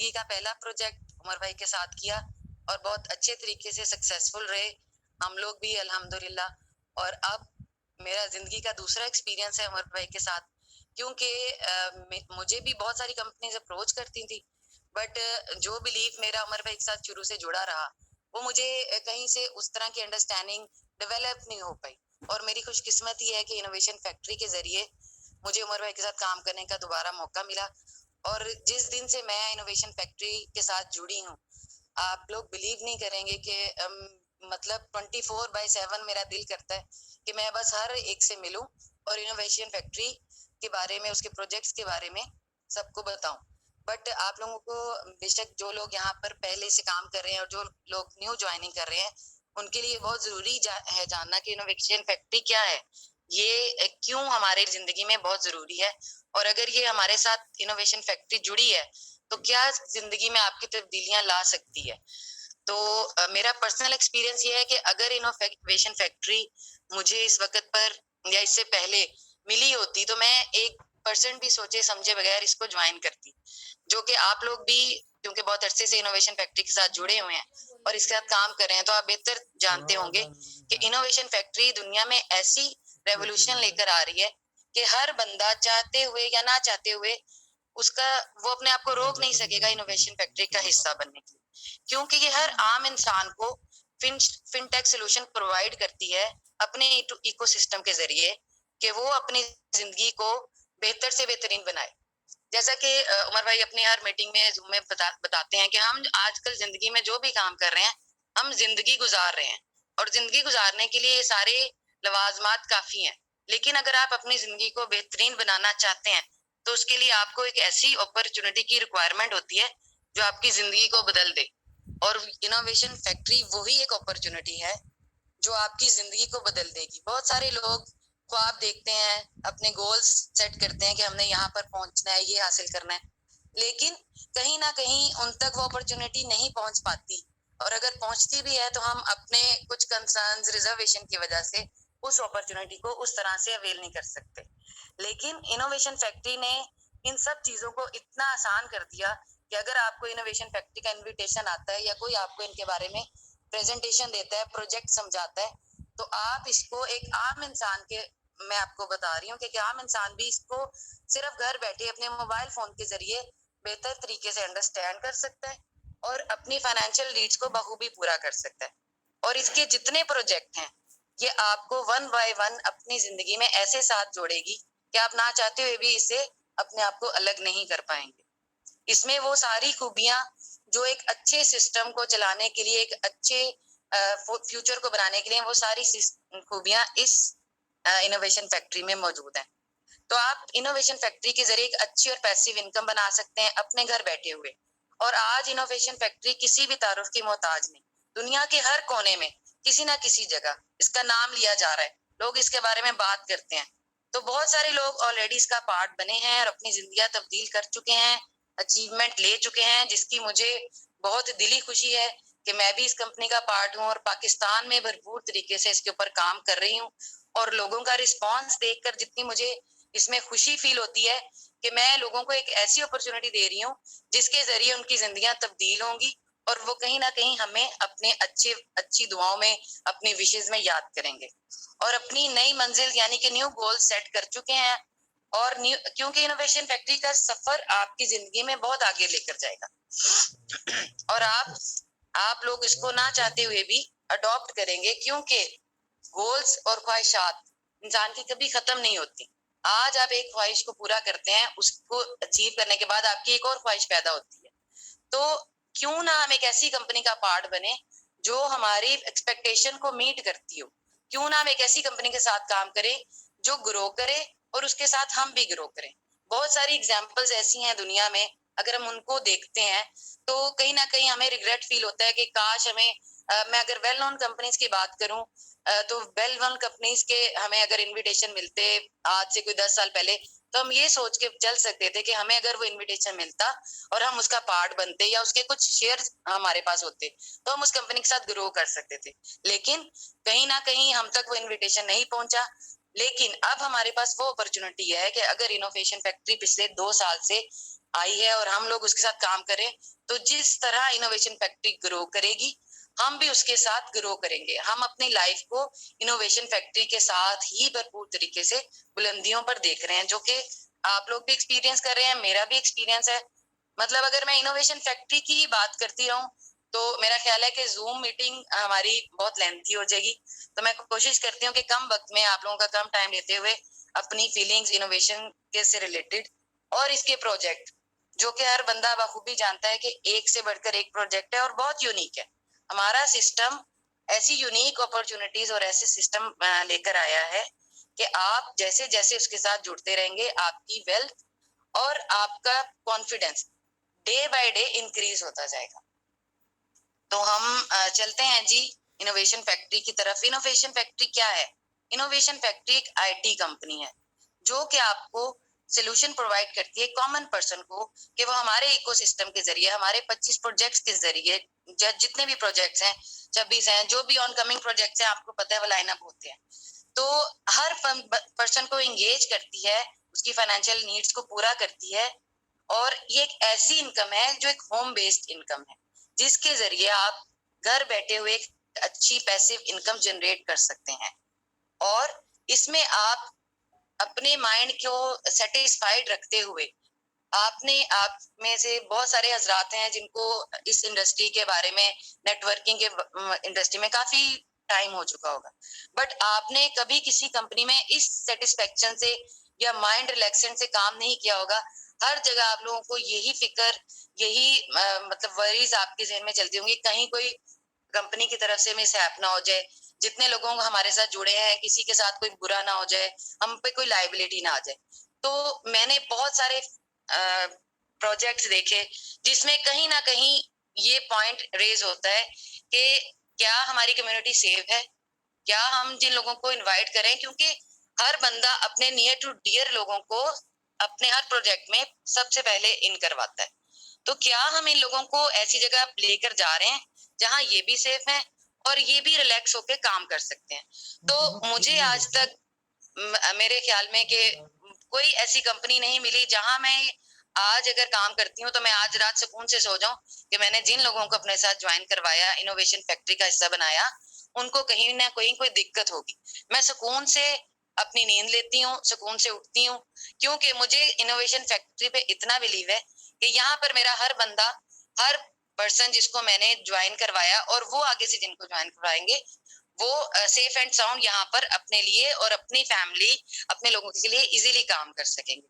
जिंदगी का पहला प्रोजेक्ट उमर भाई के साथ किया और बहुत अच्छे तरीके से सक्सेसफुल रहे हम लोग भी अल्हम्दुलिल्लाह। और अब मेरा जिंदगी का दूसरा एक्सपीरियंस है उमर भाई के साथ, क्योंकि मुझे भी बहुत सारी कंपनीज अप्रोच करती थी, बट जो बिलीव मेरा उमर भाई के साथ शुरू से जुड़ा रहा वो मुझे कहीं से उस तरह की अंडरस्टैंडिंग डेवलप नहीं हो पाई। और मेरी खुशकिस्मती है कि इनोवेशन फैक्ट्री के जरिए मुझे उमर भाई के साथ काम करने का दोबारा मौका मिला। और जिस दिन से मैं इनोवेशन फैक्ट्री के साथ जुड़ी हूँ, आप लोग बिलीव नहीं करेंगे कि मतलब 24/7 मेरा दिल करता है कि मैं बस हर एक से मिलूं और इनोवेशन फैक्ट्री के बारे में, उसके प्रोजेक्ट्स के बारे में सबको बताऊं। बट आप लोगों को बेशक जो लोग यहाँ पर पहले से काम कर रहे हैं और जो लोग न्यू ज्वाइनिंग कर रहे हैं, उनके लिए बहुत जरूरी है जानना कि इनोवेशन फैक्ट्री क्या है, ये क्यों हमारे जिंदगी में बहुत जरूरी है, और अगर ये हमारे साथ इनोवेशन फैक्ट्री जुड़ी है तो क्या जिंदगी में आपकी तब्दीलियां ला सकती है। तो मेरा पर्सनल एक्सपीरियंस ये है कि अगर इनोवेशन फैक्ट्री मुझे इस वक्त पर या इससे पहले मिली होती तो मैं 1% भी सोचे समझे बगैर इसको ज्वाइन करती, जो कि आप लोग भी क्योंकि बहुत अरसे से इनोवेशन फैक्ट्री के साथ जुड़े हुए हैं और इसके साथ काम कर रहे हैं तो आप बेहतर जानते होंगे कि इनोवेशन फैक्ट्री दुनिया में ऐसी रेवोल्यूशन लेकर आ रही है कि हर बंदा चाहते हुए या ना चाहते हुए उसका वो अपने आप को रोक नहीं सकेगा इनोवेशन फैक्ट्री का हिस्सा बनने के लिए, क्योंकि ये हर आम इंसान को फिनटेक सोल्यूशन प्रोवाइड करती है अपने इकोसिस्टम के जरिए कि वो अपनी जिंदगी को बेहतर से बेहतरीन बनाए। जैसा कि उमर भाई अपनी हर मीटिंग में जूम में बताते हैं कि हम आजकल जिंदगी में जो भी काम कर रहे हैं हम जिंदगी गुजार रहे हैं, और जिंदगी गुजारने के लिए ये सारे लवाजमात काफी हैं, लेकिन अगर आप अपनी जिंदगी को बेहतरीन बनाना चाहते हैं तो उसके लिए आपको एक ऐसी अपॉर्चुनिटी की रिक्वायरमेंट होती है जो आपकी जिंदगी को बदल दे। और इनोवेशन फैक्ट्री वही एक अपॉर्चुनिटी है जो आपकी जिंदगी को बदल देगी। बहुत सारे लोग ख्वाब देखते हैं, अपने गोल्स सेट करते हैं कि हमने यहाँ पर पहुंचना है, ये हासिल करना है, लेकिन कहीं ना कहीं उन तक वो अपॉर्चुनिटी नहीं पहुंच पाती, और अगर पहुंचती भी है तो हम अपने कुछ कंसर्न्स रिजर्वेशन की वजह से उस अपॉर्चुनिटी को उस तरह से अवेल नहीं कर सकते। लेकिन इनोवेशन फैक्ट्री ने इन सब चीजों को इतना आसान कर दिया कि अगर आपको इनोवेशन फैक्ट्री का इनविटेशन आता है या कोई आपको इनके बारे में प्रेजेंटेशन देता है, प्रोजेक्ट समझाता है, तो आप इसको एक आम इंसान के, मैं आपको बता रही हूँ कि आम इंसान भी इसको सिर्फ घर बैठे अपने मोबाइल फोन के जरिए बेहतर तरीके से अंडरस्टैंड कर सकता है और अपनी फाइनेंशियल नीड्स को बखूबी पूरा कर सकता है। और इसके जितने प्रोजेक्ट हैं ये आपको वन बाय वन अपनी जिंदगी में ऐसे साथ जोड़ेगी कि आप ना चाहते हुए भी इससे अपने आप को अलग नहीं कर पाएंगे। इसमें वो सारी खूबियां जो एक अच्छे सिस्टम को चलाने के लिए, एक अच्छे फ्यूचर को बनाने के लिए, वो सारी खूबियां इस इनोवेशन फैक्ट्री में मौजूद हैं। तो आप इनोवेशन फैक्ट्री के जरिए एक अच्छी और पैसिव इनकम बना सकते हैं अपने घर बैठे हुए। और आज इनोवेशन फैक्ट्री किसी भी तारुफ की मोहताज नहीं, दुनिया के हर कोने में किसी ना किसी जगह इसका नाम लिया जा रहा है, लोग इसके बारे में बात करते हैं। तो बहुत सारे लोग ऑलरेडी इसका पार्ट बने हैं और अपनी जिंदगी तब्दील कर चुके हैं, अचीवमेंट ले चुके हैं, जिसकी मुझे बहुत दिली खुशी है कि मैं भी इस कंपनी का पार्ट हूँ और पाकिस्तान में भरपूर तरीके से इसके ऊपर काम कर रही हूँ। और लोगों का रिस्पॉन्स देखकर जितनी मुझे इसमें खुशी फील होती है कि मैं लोगों को एक ऐसी अपॉर्चुनिटी दे रही हूँ जिसके जरिए उनकी जिंदगियां तब्दील होंगी और वो कहीं ना कहीं हमें अपने अच्छी दुआओं में, अपनी विशेष में याद करेंगे और अपनी नई मंजिल यानी कि न्यू गोल सेट कर चुके हैं। और न्यू, क्योंकि इनोवेशन फैक्ट्री का सफर आपकी जिंदगी में बहुत आगे लेकर जाएगा और आप लोग इसको ना चाहते हुए भी अडॉप्ट करेंगे, क्योंकि गोल्स और ख्वाहिशात इंसान की कभी खत्म नहीं होती। आज आप एक ख्वाहिश को पूरा करते हैं, उसको अचीव करने के बाद आपकी एक और ख्वाहिश पैदा होती है। तो क्यों ना हम एक ऐसी कंपनी का पार्ट बने जो हमारी एक्सपेक्टेशन को मीट करती हो, क्यों ना हम एक ऐसी कंपनी के साथ काम करें जो ग्रो करे और उसके साथ हम भी ग्रो करें। बहुत सारी एग्जांपल्स ऐसी हैं दुनिया में, अगर हम उनको देखते हैं तो कहीं ना कहीं हमें रिग्रेट फील होता है कि काश हमें मैं अगर वेल नोन कंपनीज की बात करूं तो वेल नोन कंपनीज के हमें अगर इनविटेशन मिलते आज से कोई 10 साल पहले, तो हम ये सोच के चल सकते थे कि हमें अगर वो इनविटेशन मिलता और हम उसका पार्ट बनते या उसके कुछ शेयर हमारे पास होते तो हम उस कंपनी के साथ ग्रो कर सकते थे। लेकिन कहीं ना कहीं हम तक वो इनविटेशन नहीं पहुंचा। लेकिन अब हमारे पास वो अपॉर्चुनिटी है कि अगर इनोवेशन फैक्ट्री पिछले 2 साल से आई है और हम लोग उसके साथ काम करें, तो जिस तरह इनोवेशन फैक्ट्री ग्रो करेगी, हम भी उसके साथ ग्रो करेंगे। हम अपनी लाइफ को इनोवेशन फैक्ट्री के साथ ही भरपूर तरीके से बुलंदियों पर देख रहे हैं, जो कि आप लोग भी एक्सपीरियंस कर रहे हैं, मेरा भी एक्सपीरियंस है। मतलब अगर मैं इनोवेशन फैक्ट्री की ही बात करती रहूं तो मेरा ख्याल है कि जूम मीटिंग हमारी बहुत लेंथी हो जाएगी। तो मैं कोशिश करती हूँ कि कम वक्त में आप लोगों का कम टाइम लेते हुए अपनी फीलिंग्स इनोवेशन के से रिलेटेड और इसके प्रोजेक्ट, जो कि हर बंदा बखूबी जानता है कि एक से बढ़कर एक प्रोजेक्ट है और बहुत यूनिक है। हमारा सिस्टम ऐसी यूनिक अपॉर्चुनिटीज और ऐसे सिस्टम लेकर आया है कि आप जैसे जैसे उसके साथ जुड़ते रहेंगे, आपकी वेल्थ और आपका confidence day by day increase होता जाएगा। तो हम चलते हैं जी इनोवेशन फैक्ट्री की तरफ। इनोवेशन फैक्ट्री क्या है? इनोवेशन फैक्ट्री एक आईटी कंपनी है जो कि आपको सोल्यूशन प्रोवाइड करती है कॉमन पर्सन को, कि वो हमारे इकोसिस्टम के जरिए, हमारे 25 प्रोजेक्ट्स के जरिए, जितने भी प्रोजेक्ट्स हैं 26 हैं, जो भी ऑनकमिंग प्रोजेक्ट्स हैं आपको पता है वो लाइनअप होते हैं, तो हर पर्सन को एंगेज करती है, उसकी फाइनेंशियल नीड्स को पूरा करती है। और ये एक ऐसी इनकम है जो एक होम बेस्ड इनकम है, जिसके जरिए आप घर बैठे हुए एक अच्छी पैसिव इनकम जनरेट कर सकते हैं। और इसमें आप अपने माइंड को सेटिस्फाइड रखते हुए, आपने आप में से बहुत सारे हजरात हैं जिनको इस इंडस्ट्री के बारे में, नेटवर्किंग के इंडस्ट्री में काफी टाइम हो चुका होगा, बट आपने कभी किसी कंपनी में इस सेटिस्फेक्शन से या माइंड रिलैक्सेंट से काम नहीं किया होगा। हर जगह आप लोगों को यही फिक्र, यही मतलब वरीज आपके जहन में चलती होंगी, कहीं कोई कंपनी की तरफ से मिसहैप ना हो जाए, जितने लोगों को हमारे साथ जुड़े हैं किसी के साथ कोई बुरा ना हो जाए, हम पे कोई लाइबिलिटी ना आ जाए। तो मैंने बहुत सारे प्रोजेक्ट्स देखे जिसमें कहीं ना कहीं ये पॉइंट रेज होता है कि क्या हमारी कम्युनिटी सेफ है, क्या हम जिन लोगों को इनवाइट करें, क्योंकि हर बंदा अपने नियर टू डियर लोगों को अपने हर प्रोजेक्ट में सबसे पहले इन करवाता है। तो क्या हम इन लोगों को ऐसी जगह लेकर जा रहे हैं जहां ये भी सेफ है और ये भी रिलैक्स होकर काम कर सकते हैं। तो मुझे आज तक मेरे ख्याल में कि कोई ऐसी कंपनी नहीं मिली जहां मैं आज अगर काम करती हूँ तो मैं आज रात सुकून से सो जाऊं कि मैंने जिन लोगों को अपने साथ ज्वाइन करवाया, इनोवेशन फैक्ट्री का हिस्सा बनाया, उनको कहीं ना कहीं कोई दिक्कत होगी। मैं सुकून से अपनी नींद लेती हूँ, सुकून से उठती हूँ, क्योंकि मुझे इनोवेशन फैक्ट्री पे इतना बिलीव है कि यहाँ पर मेरा हर बंदा, हर पर्सन जिसको मैंने ज्वाइन करवाया और वो आगे से जिनको ज्वाइन करवाएंगे, वो सेफ एंड साउंड यहाँ पर अपने लिए और अपनी फैमिली, अपने लोगों के लिए इजीली काम कर सकेंगे।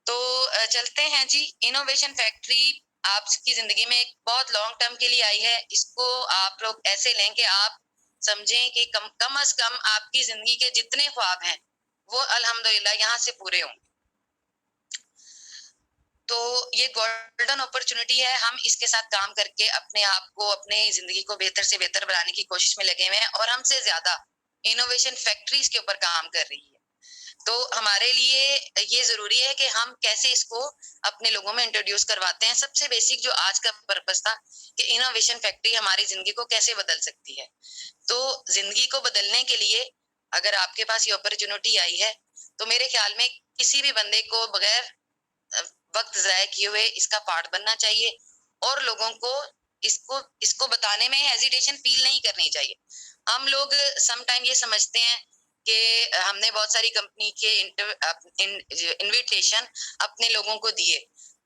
तो चलते हैं जी। इनोवेशन फैक्ट्री आपकी जिंदगी में एक बहुत लॉन्ग टर्म के लिए आई है। इसको आप लोग ऐसे लें कि आप समझें कि कम से कम आपकी जिंदगी के जितने ख्वाब हैं वो अल्हम्दुलिल्लाह यहाँ से पूरे होंगे। तो ये गोल्डन अपॉर्चुनिटी है, हम इसके साथ काम करके अपने आप को, अपने जिंदगी को बेहतर से बेहतर बनाने की कोशिश में लगे हुए हैं और हमसे ज्यादा इनोवेशन फैक्ट्रीज के ऊपर काम कर रही है। तो हमारे लिए ये जरूरी है कि हम कैसे इसको अपने लोगों में इंट्रोड्यूस करवाते हैं। सबसे बेसिक जो आज का पर्पस था कि इनोवेशन फैक्ट्री हमारी जिंदगी को कैसे बदल सकती है, तो जिंदगी को बदलने के लिए अगर आपके पास ये अपॉर्चुनिटी आई है तो मेरे ख्याल में किसी भी बंदे को बगैर वक्त जाया किए हुए इसका पार्ट बनना चाहिए और लोगों को इसको इसको बताने में हेजिटेशन फील नहीं करनी चाहिए। हम लोग समटाइम ये समझते हैं कि हमने बहुत सारी कंपनी के इनविटेशन अपने लोगों को दिए,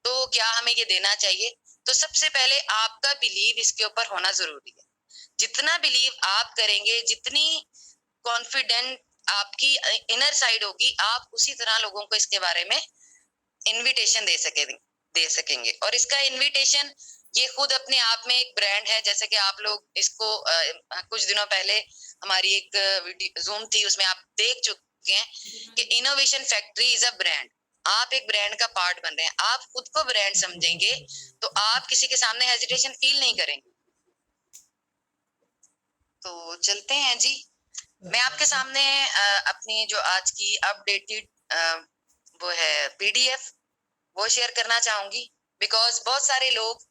तो क्या हमें ये देना चाहिए? तो सबसे पहले आपका बिलीव इसके ऊपर होना जरूरी है। जितना बिलीव आप करेंगे, जितनी कॉन्फिडेंट आपकी इनर साइड होगी, आप उसी तरह लोगों को इसके बारे में इनविटेशन दे सकेंगे। और इसका इनविटेशन ये खुद अपने आप में एक ब्रांड है। जैसे कि आप लोग इसको कुछ दिनों पहले हमारी एक वीडियो जूम थी, उसमें आप देख चुके हैं कि innovation factory is a brand. आप एक ब्रांड का पार्ट बन रहे हैं, आप खुद को ब्रांड समझेंगे तो आप किसी के सामने हेजिटेशन फील नहीं करेंगे। तो चलते हैं जी। मैं आपके सामने अपनी जो आज की अपडेटेड वो है पीडीएफ, वो शेयर करना चाहूंगी। बिकॉज बहुत सारे लोग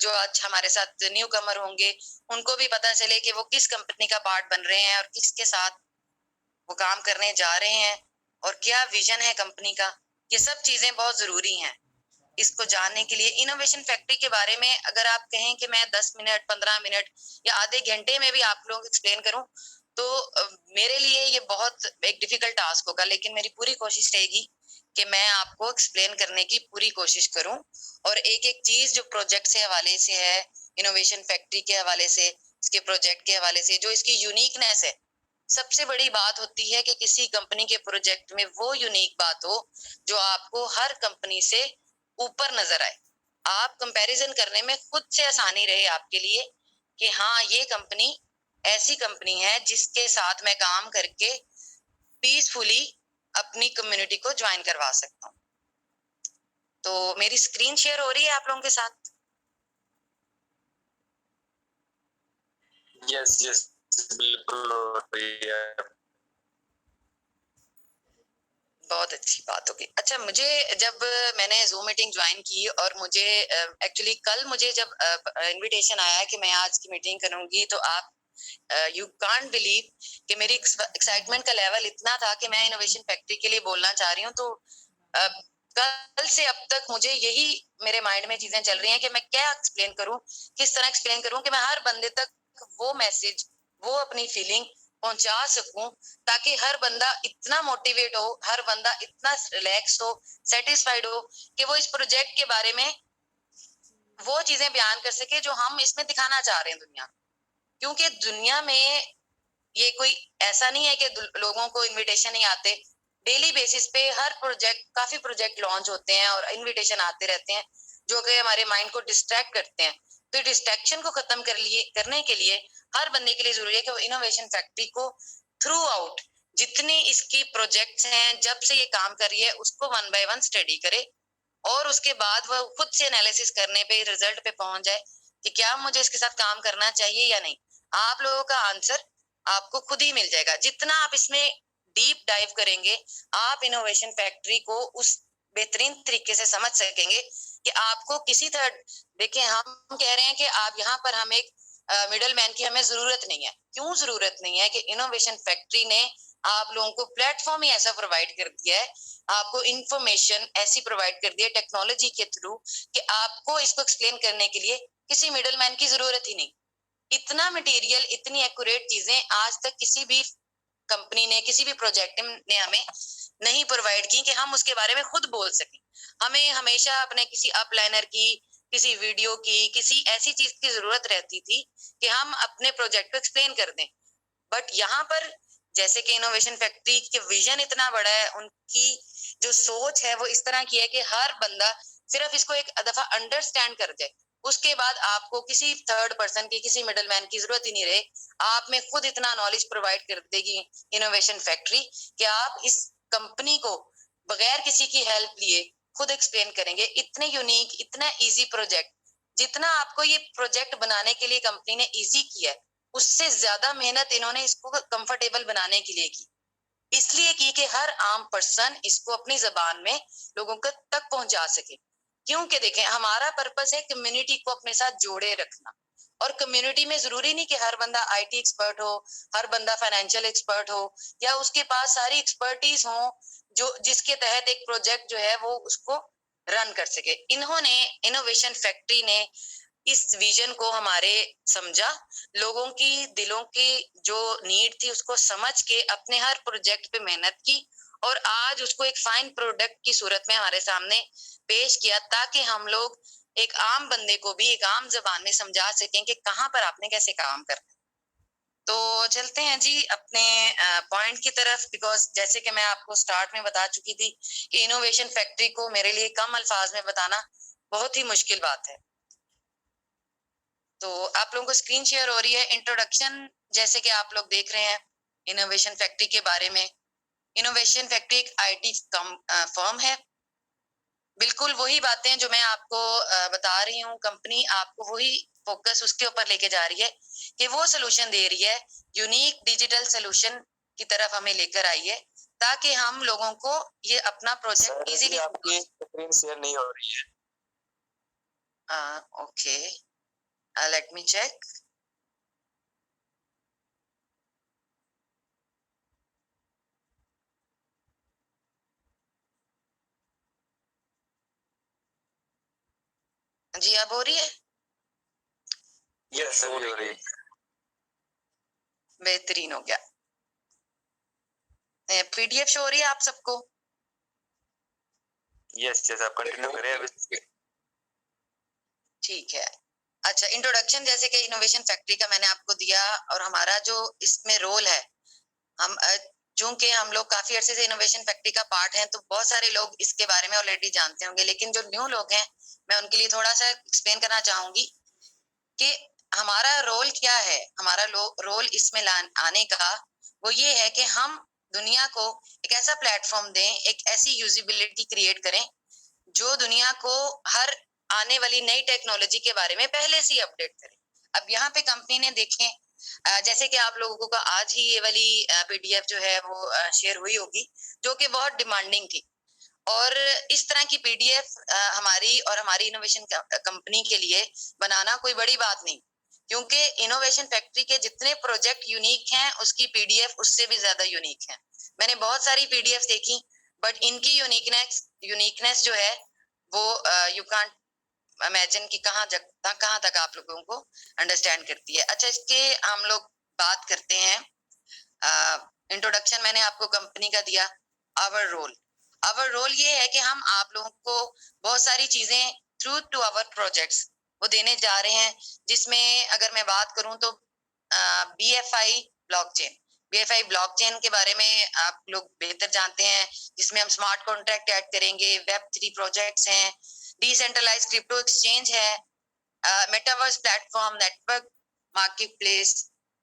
जो आज हमारे साथ न्यू कमर होंगे, उनको भी पता चले कि वो किस कंपनी का पार्ट बन रहे हैं और किसके साथ वो काम करने जा रहे हैं और क्या विजन है कंपनी का। ये सब चीजें बहुत जरूरी हैं। इसको जानने के लिए इनोवेशन फैक्ट्री के बारे में अगर आप कहें कि मैं 10 मिनट 15 मिनट या आधे घंटे में भी आप लोगों को एक्सप्लेन करूं तो मेरे लिए ये बहुत एक डिफिकल्ट टास्क होगा, लेकिन मेरी पूरी कोशिश रहेगी कि मैं आपको एक्सप्लेन करने की पूरी कोशिश करूं और एक एक चीज जो प्रोजेक्ट से हवाले से है, इनोवेशन फैक्ट्री के हवाले से, इसके प्रोजेक्ट के हवाले से, जो इसकी यूनिकनेस है। सबसे बड़ी बात होती है कि किसी कंपनी के प्रोजेक्ट में वो यूनिक बात हो जो आपको हर कंपनी से ऊपर नजर आए, आप कंपैरिजन करने में खुद से आसानी रहे आपके लिए कि हाँ ये कंपनी ऐसी कंपनी है जिसके साथ मैं काम करके पीसफुली अपनी कम्युनिटी को ज्वाइन करवा सकता हूँ। तो मेरी स्क्रीन शेयर हो रही है आप लोगों के साथ? यस यस बिल्कुल हो रही है। बहुत अच्छी बात होगी। अच्छा, मुझे जब मैंने जूम मीटिंग ज्वाइन की और मुझे एक्चुअली कल मुझे जब इनविटेशन आया कि मैं आज की मीटिंग करूंगी, तो आप यू कांट बिलीव कि मेरी एक्साइटमेंट का लेवल इतना था कि मैं इनोवेशन फैक्ट्री के लिए बोलना चाह रही हूँ। तो कल से अब तक मुझे यही मेरे माइंड में चीजें चल रही हैं कि मैं क्या एक्सप्लेन करूं, किस तरह एक्सप्लेन करूं कि मैं हर बंदे तक वो मैसेज, वो अपनी फीलिंग पहुंचा सकूं, ताकि हर बंदा इतना मोटिवेट हो, हर बंदा इतना रिलैक्स हो, सेटिस्फाइड हो कि वो इस प्रोजेक्ट के बारे में वो चीजें बयान कर सके जो हम इसमें दिखाना चाह रहे हैं दुनिया। क्योंकि दुनिया में ये कोई ऐसा नहीं है कि लोगों को इनविटेशन नहीं आते। डेली बेसिस पे हर प्रोजेक्ट, काफी प्रोजेक्ट लॉन्च होते हैं और इनविटेशन आते रहते हैं जो कि हमारे माइंड को डिस्ट्रैक्ट करते हैं। तो डिस्ट्रैक्शन को खत्म करने के लिए हर बंदे के लिए जरूरी है कि वो इनोवेशन फैक्ट्री को थ्रू आउट जितनी इसकी प्रोजेक्ट्स हैं, जब से ये काम कर रही है, उसको वन बाय वन स्टडी करे और उसके बाद वह खुद से एनालिसिस करने पे, रिजल्ट पे पहुंच जाए कि क्या मुझे इसके साथ काम करना चाहिए या नहीं। आप लोगों का आंसर आपको खुद ही मिल जाएगा। जितना आप इसमें डीप डाइव करेंगे, आप इनोवेशन फैक्ट्री को उस बेहतरीन तरीके से समझ सकेंगे कि आपको किसी थर्ड, देखिए हम कह रहे हैं कि आप यहाँ पर हम एक मिडल मैन की हमें जरूरत नहीं है। क्यों जरूरत नहीं है? कि इनोवेशन फैक्ट्री ने आप लोगों को प्लेटफॉर्म ही ऐसा प्रोवाइड कर दिया है, आपको इंफॉर्मेशन ऐसी प्रोवाइड कर दी है टेक्नोलॉजी के थ्रू कि आपको इसको एक्सप्लेन करने के लिए किसी मिडल मैन की जरूरत ही नहीं। इतना मटेरियल, इतनी एक्यूरेट चीजें आज तक किसी भी कंपनी ने, किसी भी प्रोजेक्ट ने हमें नहीं प्रोवाइड की कि हम उसके बारे में खुद बोल सकें। हमें हमेशा अपने किसी अपलाइनर की, किसी वीडियो की, किसी ऐसी चीज की जरूरत रहती थी कि हम अपने प्रोजेक्ट को एक्सप्लेन कर दें। बट यहाँ पर जैसे कि इनोवेशन फैक्ट्री के विजन इतना बड़ा है, उनकी जो सोच है वो इस तरह की है कि हर बंदा सिर्फ इसको एक दफा अंडरस्टैंड कर जाए, उसके बाद आपको किसी थर्ड पर्सन की, किसी मिडल मैन की जरूरत ही नहीं रहे। आप में खुद इतना नॉलेज प्रोवाइड कर देगी इनोवेशन फैक्ट्री कि आप इस कंपनी को बगैर किसी की हेल्प लिए खुद एक्सप्लेन करेंगे। इतने यूनिक, इतना इजी प्रोजेक्ट, जितना आपको ये प्रोजेक्ट बनाने के लिए कंपनी ने इजी किया है, उससे ज्यादा मेहनत इन्होंने इसको कंफर्टेबल बनाने के लिए की। इसलिए की कि हर आम पर्सन इसको अपनी जबान में लोगों तक पहुंचा सके। क्योंकि देखें, हमारा पर्पस है कम्युनिटी को अपने साथ जोड़े रखना। और कम्युनिटी में जरूरी नहीं कि हर बंदा आईटी एक्सपर्ट हो, हर बंदा फाइनेंशियल एक्सपर्ट हो, या उसके पास सारी एक्सपर्टीज हो जो जिसके तहत एक प्रोजेक्ट जो है वो उसको रन कर सके। इन्होंने, इनोवेशन फैक्ट्री ने इस विजन को हमारे समझा, लोगों की दिलों की जो नीड थी उसको समझ के अपने हर प्रोजेक्ट पे मेहनत की और आज उसको एक फाइन प्रोडक्ट की सूरत में हमारे सामने पेश किया, ताकि हम लोग एक आम बंदे को भी एक आम जबान में समझा सकें कि कहाँ पर आपने कैसे काम करना। तो चलते हैं जी अपने पॉइंट की तरफ, बिकॉज जैसे कि मैं आपको स्टार्ट में बता चुकी थी कि इनोवेशन फैक्ट्री को मेरे लिए कम अल्फाज में बताना बहुत ही मुश्किल बात है। तो आप लोगों को स्क्रीन शेयर हो रही है। इंट्रोडक्शन जैसे कि आप लोग देख रहे हैं इनोवेशन फैक्ट्री के बारे में। इनोवेशन फैक्ट्री एक आईटी फर्म है। बिल्कुल वही बातें जो मैं आपको बता रही हूँ, कंपनी आपको वही फोकस उसके ऊपर लेके जा रही है कि वो सोल्यूशन दे रही है, यूनिक डिजिटल सोल्यूशन की तरफ हमें लेकर आई है, ताकि हम लोगों को ये अपना प्रोजेक्ट इजीली। आपकी स्क्रीन शेयर नहीं हो रही है। Okay, let me check. जी अब हो रही है? यस, हो रही है। बेहतरीन हो गया। पीडीएफ शो हो रही है आप सबको? यस यस, आप कंटिन्यू करें अभी। ठीक है। अच्छा, इंट्रोडक्शन जैसे कि इनोवेशन फैक्ट्री का मैंने आपको दिया, और हमारा जो इसमें रोल है, हम चूंकि हम लोग काफी अरसे से इनोवेशन फैक्ट्री का पार्ट हैं, तो बहुत सारे लोग इसके बारे में ऑलरेडी जानते होंगे, लेकिन जो न्यू लोग हैं, मैं उनके लिए थोड़ा सा एक्सप्लेन करना चाहूंगी कि हमारा रोल क्या है। हमारा रोल इसमें आने का वो ये है कि हम दुनिया को एक ऐसा प्लेटफॉर्म दें, एक ऐसी यूजिबिलिटी क्रिएट करें जो दुनिया को हर आने वाली नई टेक्नोलॉजी के बारे में पहले से ही अपडेट करे। अब यहाँ पे कंपनी ने देखें, जैसे कि आप लोगों को आज ही ये वाली पीडीएफ जो है वो शेयर हुई होगी, जो कि बहुत डिमांडिंग थी। और इस तरह की पीडीएफ हमारी और हमारी इनोवेशन कंपनी के लिए बनाना कोई बड़ी बात नहीं, क्योंकि इनोवेशन फैक्ट्री के जितने प्रोजेक्ट यूनिक हैं, उसकी पीडीएफ उससे भी ज्यादा यूनिक है। मैंने बहुत सारी पीडीएफ देखी, बट इनकी यूनिकनेस जो है वो यू कांट इमेजिन कि कहाँ तक आप लोगों को अंडरस्टैंड करती है। अच्छा, इसके हम लोग बात करते हैं। इंट्रोडक्शन मैंने आपको कंपनी का दिया। आवर रोल ये है कि हम आप लोगों को बहुत सारी चीजें थ्रू टू आवर प्रोजेक्ट्स वो देने जा रहे हैं, जिसमें अगर मैं बात करूं तो बीएफआई ब्लॉकचेन बीएफआई ब्लॉकचेन के बारे में आप लोग बेहतर जानते हैं, जिसमें हम स्मार्ट कॉन्ट्रैक्ट ऐड करेंगे, वेब 3 प्रोजेक्ट्स हैं, डिसेंट्रलाइज्ड क्रिप्टो एक्सचेंज है, metaverse platform, network market place,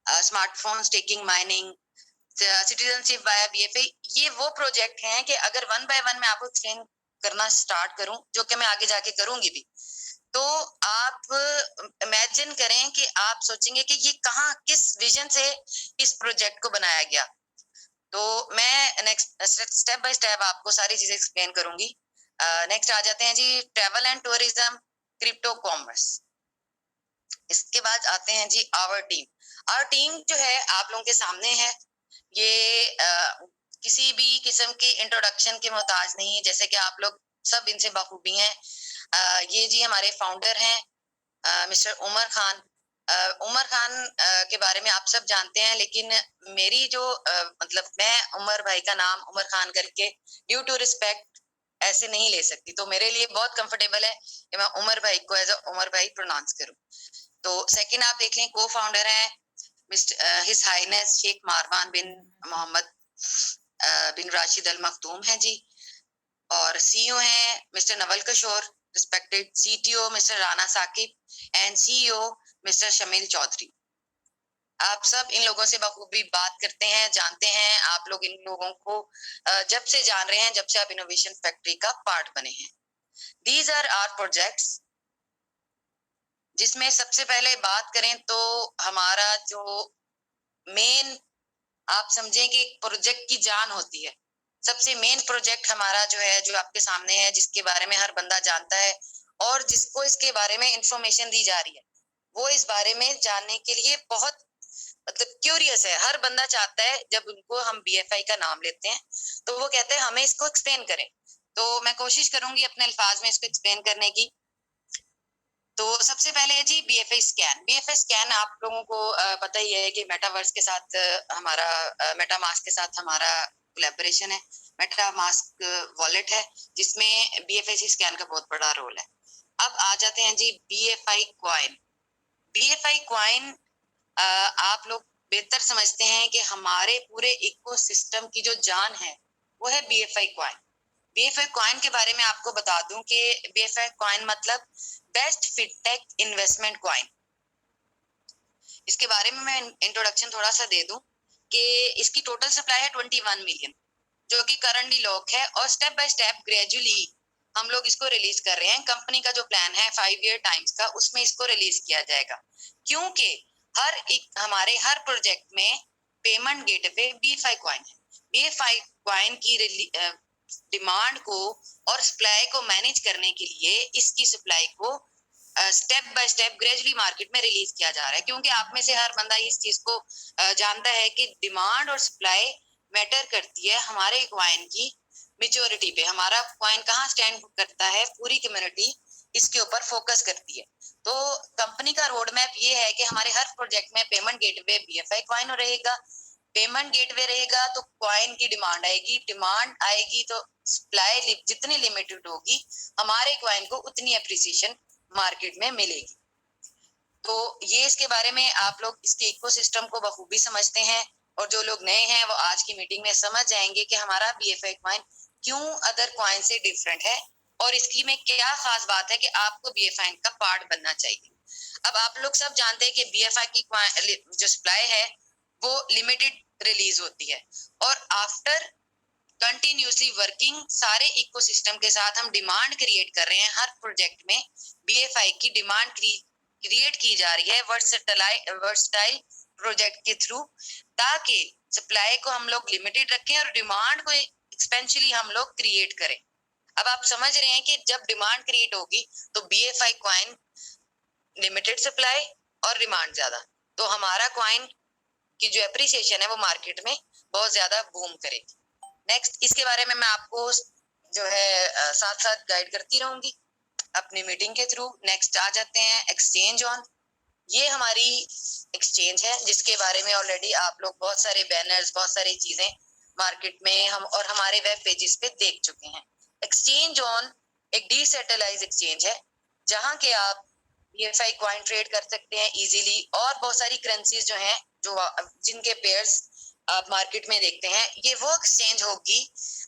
smartphone staking, mining, citizenship via BFI. ये वो प्रोजेक्ट हैं कि अगर वन बाय वन मैं आपको एक्सप्लेन करना स्टार्ट करूं, जो कि मैं आगे जाके करूंगी भी, तो आप इमेजिन करें कि आप सोचेंगे कि ये कहाँ किस विजन से इस प्रोजेक्ट को बनाया गया। तो मैं नेक्स्ट स्टेप बाय स्टेप आपको सारी चीजें एक्सप्लेन करूंगी। नेक्स्ट आ जाते हैं जी, travel and tourism, crypto commerce. इसके बाद आते हैं जी आवर टीम जो है आप लोगों के सामने है। ये किसी भी किस्म की इंट्रोडक्शन के मोहताज नहीं है, जैसे कि आप लोग सब इनसे बखूबी हैं। ये जी हमारे फाउंडर हैं मिस्टर उमर खान। उमर खान के बारे में आप सब जानते हैं, लेकिन मेरी जो मतलब मैं उमर भाई का नाम उमर खान करके ड्यू टू रिस्पेक्ट ऐसे नहीं ले सकती, तो मेरे लिए बहुत कंफर्टेबल है कि मैं उमर भाई को एज अ उमर भाई प्रोनाउंस करूं। तो सेकंड आप देख लें, को फाउंडर है mister his highness Sheikh Marwan bin Mohammed bin Rashid al Makhdoum है जी। और सीईओ हैं mister Naval Kishore, respected CTO mister Rana Saqib and CEO mister Shamil Chaudhary. आप सब इन लोगों से बखूबी बात करते हैं, जानते हैं। आप लोग इन लोगों को जब से जान रहे हैं, जब से आप इनोवेशन फैक्ट्री का पार्ट बने हैं। दीज आर आवर प्रोजेक्ट्स, जिसमें सबसे पहले बात करें तो हमारा जो मेन, आप समझें कि प्रोजेक्ट की जान होती है, सबसे मेन प्रोजेक्ट हमारा जो है, जो आपके सामने है, जिसके बारे में हर बंदा जानता है और जिसको इसके बारे में इंफॉर्मेशन दी जा रही है, वो इस बारे में जानने के लिए बहुत मतलब क्यूरियस है। हर बंदा चाहता है, जब उनको हम बीएफआई का नाम लेते हैं तो वो कहते हैं हमें इसको एक्सप्लेन करें। तो मैं कोशिश करूंगी अपने अल्फाज में इसको एक्सप्लेन करने की। तो सबसे पहले है जी बीएफआई स्कैन। बीएफआई स्कैन आप लोगों को पता ही है कि मेटावर्स के साथ हमारा मेटामास्क के साथ हमारा कोलैबोरेशन है। मेटामास्क वॉलेट है, जिसमें बीएफआई स्कैन का बहुत बड़ा रोल है। अब आ जाते हैं जी बीएफआई क्वाइन। बीएफआई क्वाइन आप लोग बेहतर समझते हैं कि हमारे पूरे इकोसिस्टम की जो जान है वो है बीएफआई क्वाइन। बीएफआई क्वाइन के बारे में आपको बता दूं कि बीएफआई क्वाइन मतलब बेस्ट फिटटेक इन्वेस्टमेंट क्वाइन। इसके बारे में मैं इंट्रोडक्शन थोड़ा सा दे दूं कि इसकी टोटल सप्लाई है 21 मिलियन, जो कि करंटली लॉक है, और स्टेप बाय स्टेप ग्रेजुअली हम लोग इसको रिलीज कर रहे हैं। कंपनी का जो प्लान है 5 ईयर टाइम्स का, उसमें इसको रिलीज किया जाएगा, क्योंकि हमारे हर प्रोजेक्ट में पेमेंट गेटवे बीएफआई क्वाइन है। बीएफआई क्वाइन की डिमांड को और सप्लाई को मैनेज करने के लिए इसकी सप्लाई को step by step gradually market में रिलीज किया जा रहा है, क्योंकि आप में से हर बंदा इस चीज को जानता है कि डिमांड और सप्लाई मैटर करती है हमारे क्वाइन की मेच्योरिटी पे। हमारा क्वाइन कहाँ स्टैंड करता है पूरी कम्युनिटी इसके ऊपर फोकस करती है। तो कंपनी का रोड मैप ये है कि हमारे हर प्रोजेक्ट में पेमेंट गेटवे BFI क्वाइन रहेगा। पेमेंट गेटवे रहेगा तो क्वाइन की डिमांड आएगी, डिमांड आएगी तो सप्लाई जितनी लिमिटेड होगी हमारे क्वाइन को उतनी एप्रिसिएशन मार्केट में मिलेगी। तो ये इसके बारे में आप लोग इसके इकोसिस्टम को बखूबी समझते हैं, और जो लोग नए हैं वो आज की मीटिंग में समझ जाएंगे कि हमारा BFI क्वाइन क्यों अदर क्वाइन से डिफरेंट है और इसकी में क्या खास बात है कि आपको BFI का पार्ट बनना चाहिए। अब आप लोग सब जानते हैं कि BFI की जो सप्लाई है वो लिमिटेड रिलीज होती है, और आफ्टर कंटिन्यूसली वर्किंग सारे इकोसिस्टम के साथ हम डिमांड क्रिएट कर रहे हैं। हर प्रोजेक्ट में BFI की डिमांड क्रिएट की जा रही है वर्सटाइल प्रोजेक्ट के थ्रू, ताकि सप्लाई को हम लोग लिमिटेड रखें और डिमांड को एक्सपेंशली हम लोग क्रिएट करें। अब आप समझ रहे हैं कि जब डिमांड क्रिएट होगी तो BFI क्वाइन लिमिटेड सप्लाई और डिमांड ज्यादा, तो हमारा क्वाइन की जो एप्रिसिएशन है वो मार्केट में बहुत ज्यादा बूम करेगी। नेक्स्ट इसके बारे में मैं आपको जो है साथ साथ गाइड करती रहूंगी अपनी मीटिंग के थ्रू। नेक्स्ट आ जाते हैं एक्सचेंज ऑन। ये हमारी एक्सचेंज है जिसके बारे में ऑलरेडी आप लोग बहुत सारे बैनर्स, बहुत सारी चीजें मार्केट में हम और हमारे वेब पेजेस पे देख चुके हैं। एक्सचेंज ऑन एक डिसेंट्रलाइज्ड एक्सचेंज है जहां के आप BFI क्वाइन ट्रेड कर सकते हैं इजीली, और बहुत सारी करेंसीज जो हैं जो जिनके पेयर्स आप मार्केट में देखते हैं, ये वो एक्सचेंज होगी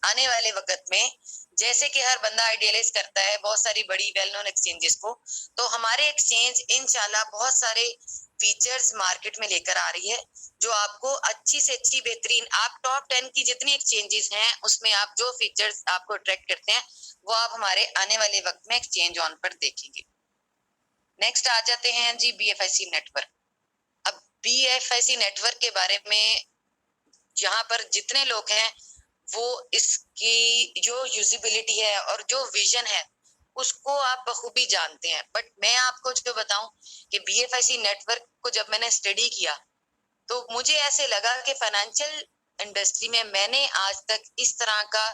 आने वाले वक्त में। जैसे कि हर बंदा आइडियलाइज करता है बहुत सारी बड़ी वेल नोन एक्सचेंजेस को, तो हमारे एक्सचेंज इंशाल्लाह बहुत सारे फीचर्स मार्केट में लेकर आ रही है जो आपको अच्छी से अच्छी बेहतरीन, आप टॉप 10 की जितनी एक्सचेंजेस हैं उसमें आप जो फीचर्स आपको अट्रैक्ट करते हैं वो आप हमारे आने वाले वक्त में एक्सचेंज ऑन पर देखेंगे। नेक्स्ट आ जाते हैं जी BFIC नेटवर्क। अब BFIC नेटवर्क के बारे में यहाँ पर जितने लोग हैं वो इसकी जो यूजिबिलिटी है और जो विजन है उसको आप बखूबी जानते हैं, बट मैं आपको जो बताऊं कि BFIC नेटवर्क को जब मैंने स्टडी किया तो मुझे ऐसे लगा कि फाइनेंशियल इंडस्ट्री में मैंने आज तक इस तरह का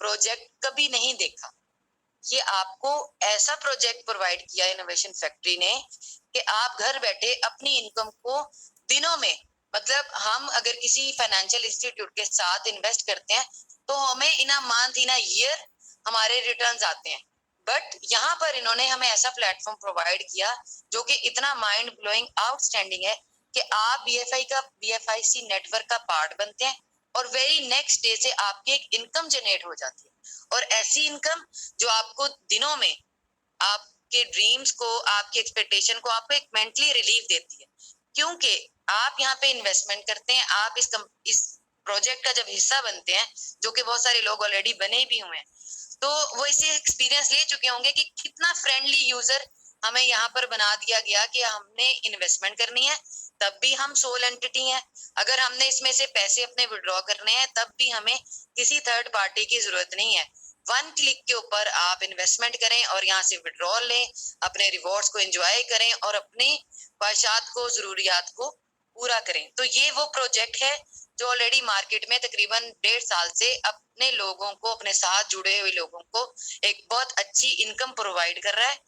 प्रोजेक्ट कभी नहीं देखा। ये आपको ऐसा प्रोजेक्ट प्रोवाइड किया इनोवेशन फैक्ट्री ने कि आप घर बैठे अपनी इनकम को दिनों में, मतलब हम अगर किसी फाइनेंशियल इंस्टीट्यूट के साथ इन्वेस्ट करते हैं तो हमें in a month in a year हमारे रिटर्न्स आते हैं, बट यहाँ पर इन्होंने हमें ऐसा प्लेटफॉर्म प्रोवाइड किया जो कि इतना माइंड ब्लोइंग आउटस्टैंडिंग है कि आप BFIC नेटवर्क का पार्ट बनते हैं और वेरी नेक्स्ट डे से आपकी एक इनकम जनरेट हो जाती है, और ऐसी इनकम जो आपको दिनों में आपके ड्रीम्स को, आपकी एक्सपेक्टेशन को, आपको एक मेंटली रिलीफ देती है। क्योंकि आप यहाँ पे इन्वेस्टमेंट करते हैं, आप इस प्रोजेक्ट का जब हिस्सा बनते हैं, जो कि बहुत सारे लोग ऑलरेडी बने भी हुए हैं, तो वो इसे एक्सपीरियंस ले चुके होंगे कि कितना फ्रेंडली यूजर हमें यहाँ पर बना दिया गया कि हमने इन्वेस्टमेंट करनी है तब भी हम सोल एंटिटी हैं, अगर हमने इसमें से पैसे अपने विड्रॉ करने हैं तब भी हमें किसी थर्ड पार्टी की जरूरत नहीं है। वन क्लिक के ऊपर आप इन्वेस्टमेंट करें और यहाँ से विड्रॉल लें, अपने रिवॉर्ड्स को एंजॉय करें और अपनी ख्वाहिशात को, जरूरियात को पूरा करें। तो ये वो प्रोजेक्ट है जो ऑलरेडी मार्केट में तकरीबन 1.5 साल से अपने लोगों को, अपने साथ जुड़े हुए लोगों को एक बहुत अच्छी इनकम प्रोवाइड कर रहा है।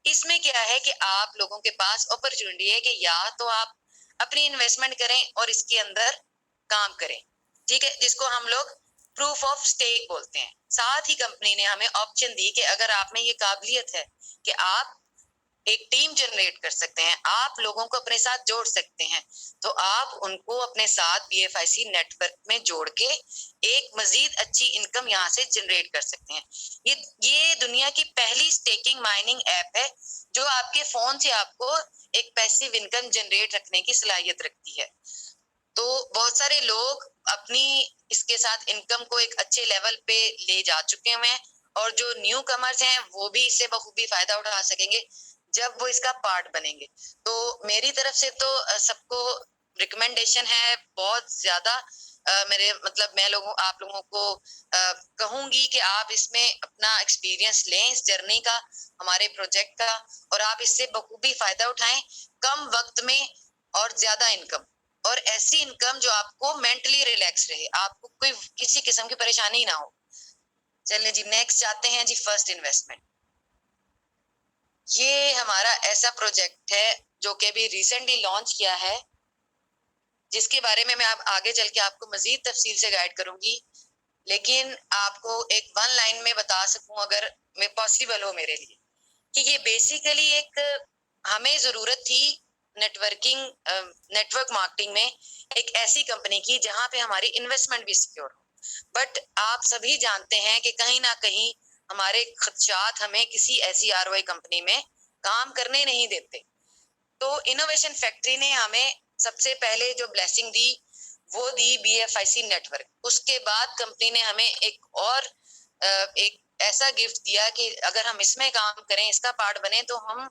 इसमें क्या है कि आप लोगों के पास अपॉर्चुनिटी है कि या तो आप अपनी इन्वेस्टमेंट करें और इसके अंदर काम करें, ठीक है, जिसको हम लोग प्रूफ ऑफ स्टेक बोलते हैं। साथ ही कंपनी ने हमें ऑप्शन दी कि अगर आप में ये काबिलियत है कि आप एक टीम जनरेट कर सकते हैं, आप लोगों को अपने साथ जोड़ सकते हैं, तो आप उनको अपने साथ BFIC नेटवर्क में जोड़ के एक मजीद अच्छी इनकम यहाँ से जनरेट कर सकते हैं। ये दुनिया की पहली स्टेकिंग माइनिंग ऐप है जो आपके फोन से आपको एक पैसिव इनकम जनरेट रखने की सलाहियत रखती है। तो बहुत सारे लोग अपनी इसके साथ इनकम को एक अच्छे लेवल पे ले जा चुके हुए हैं, और जो न्यू कमर्स हैं वो भी इससे बखूबी फायदा उठा सकेंगे जब वो इसका पार्ट बनेंगे। तो मेरी तरफ से तो सबको रिकमेंडेशन है बहुत ज्यादा, मेरे मतलब मैं आप लोगों को कहूंगी कि आप इसमें अपना एक्सपीरियंस लें इस जर्नी का, हमारे प्रोजेक्ट का, और आप इससे बखूबी फायदा उठाएं कम वक्त में और ज्यादा इनकम, और ऐसी इनकम जो आपको मेंटली रिलैक्स रहे, आपको कोई किसी किस्म की परेशानी ना हो। चलिए जी नेक्स्ट जाते हैं जी फर्स्ट इन्वेस्टमेंट। ये हमारा ऐसा प्रोजेक्ट है जो कि अभी रिसेंटली लॉन्च किया है, जिसके बारे में मैं अब आगे चल के आपको मजीद तफसील से गाइड करूंगी। लेकिन आपको एक वन लाइन में बता सकूं अगर मैं पॉसिबल हो मेरे लिए, कि ये बेसिकली एक हमें जरूरत थी नेटवर्किंग नेटवर्क मार्केटिंग में एक ऐसी कंपनी की जहां पे हमारी इन्वेस्टमेंट भी सिक्योर हो। बट आप सभी जानते हैं कि कहीं ना कहीं हमारे खदशात हमें किसी ऐसी आरओआई कंपनी में काम करने नहीं देते। तो इनोवेशन फैक्ट्री ने हमें सबसे पहले जो ब्लेसिंग दी वो दी बीएफआईसी नेटवर्क। उसके बाद कंपनी ने हमें एक ऐसा गिफ्ट दिया कि अगर हम इसमें काम करें, इसका पार्ट बने, तो हम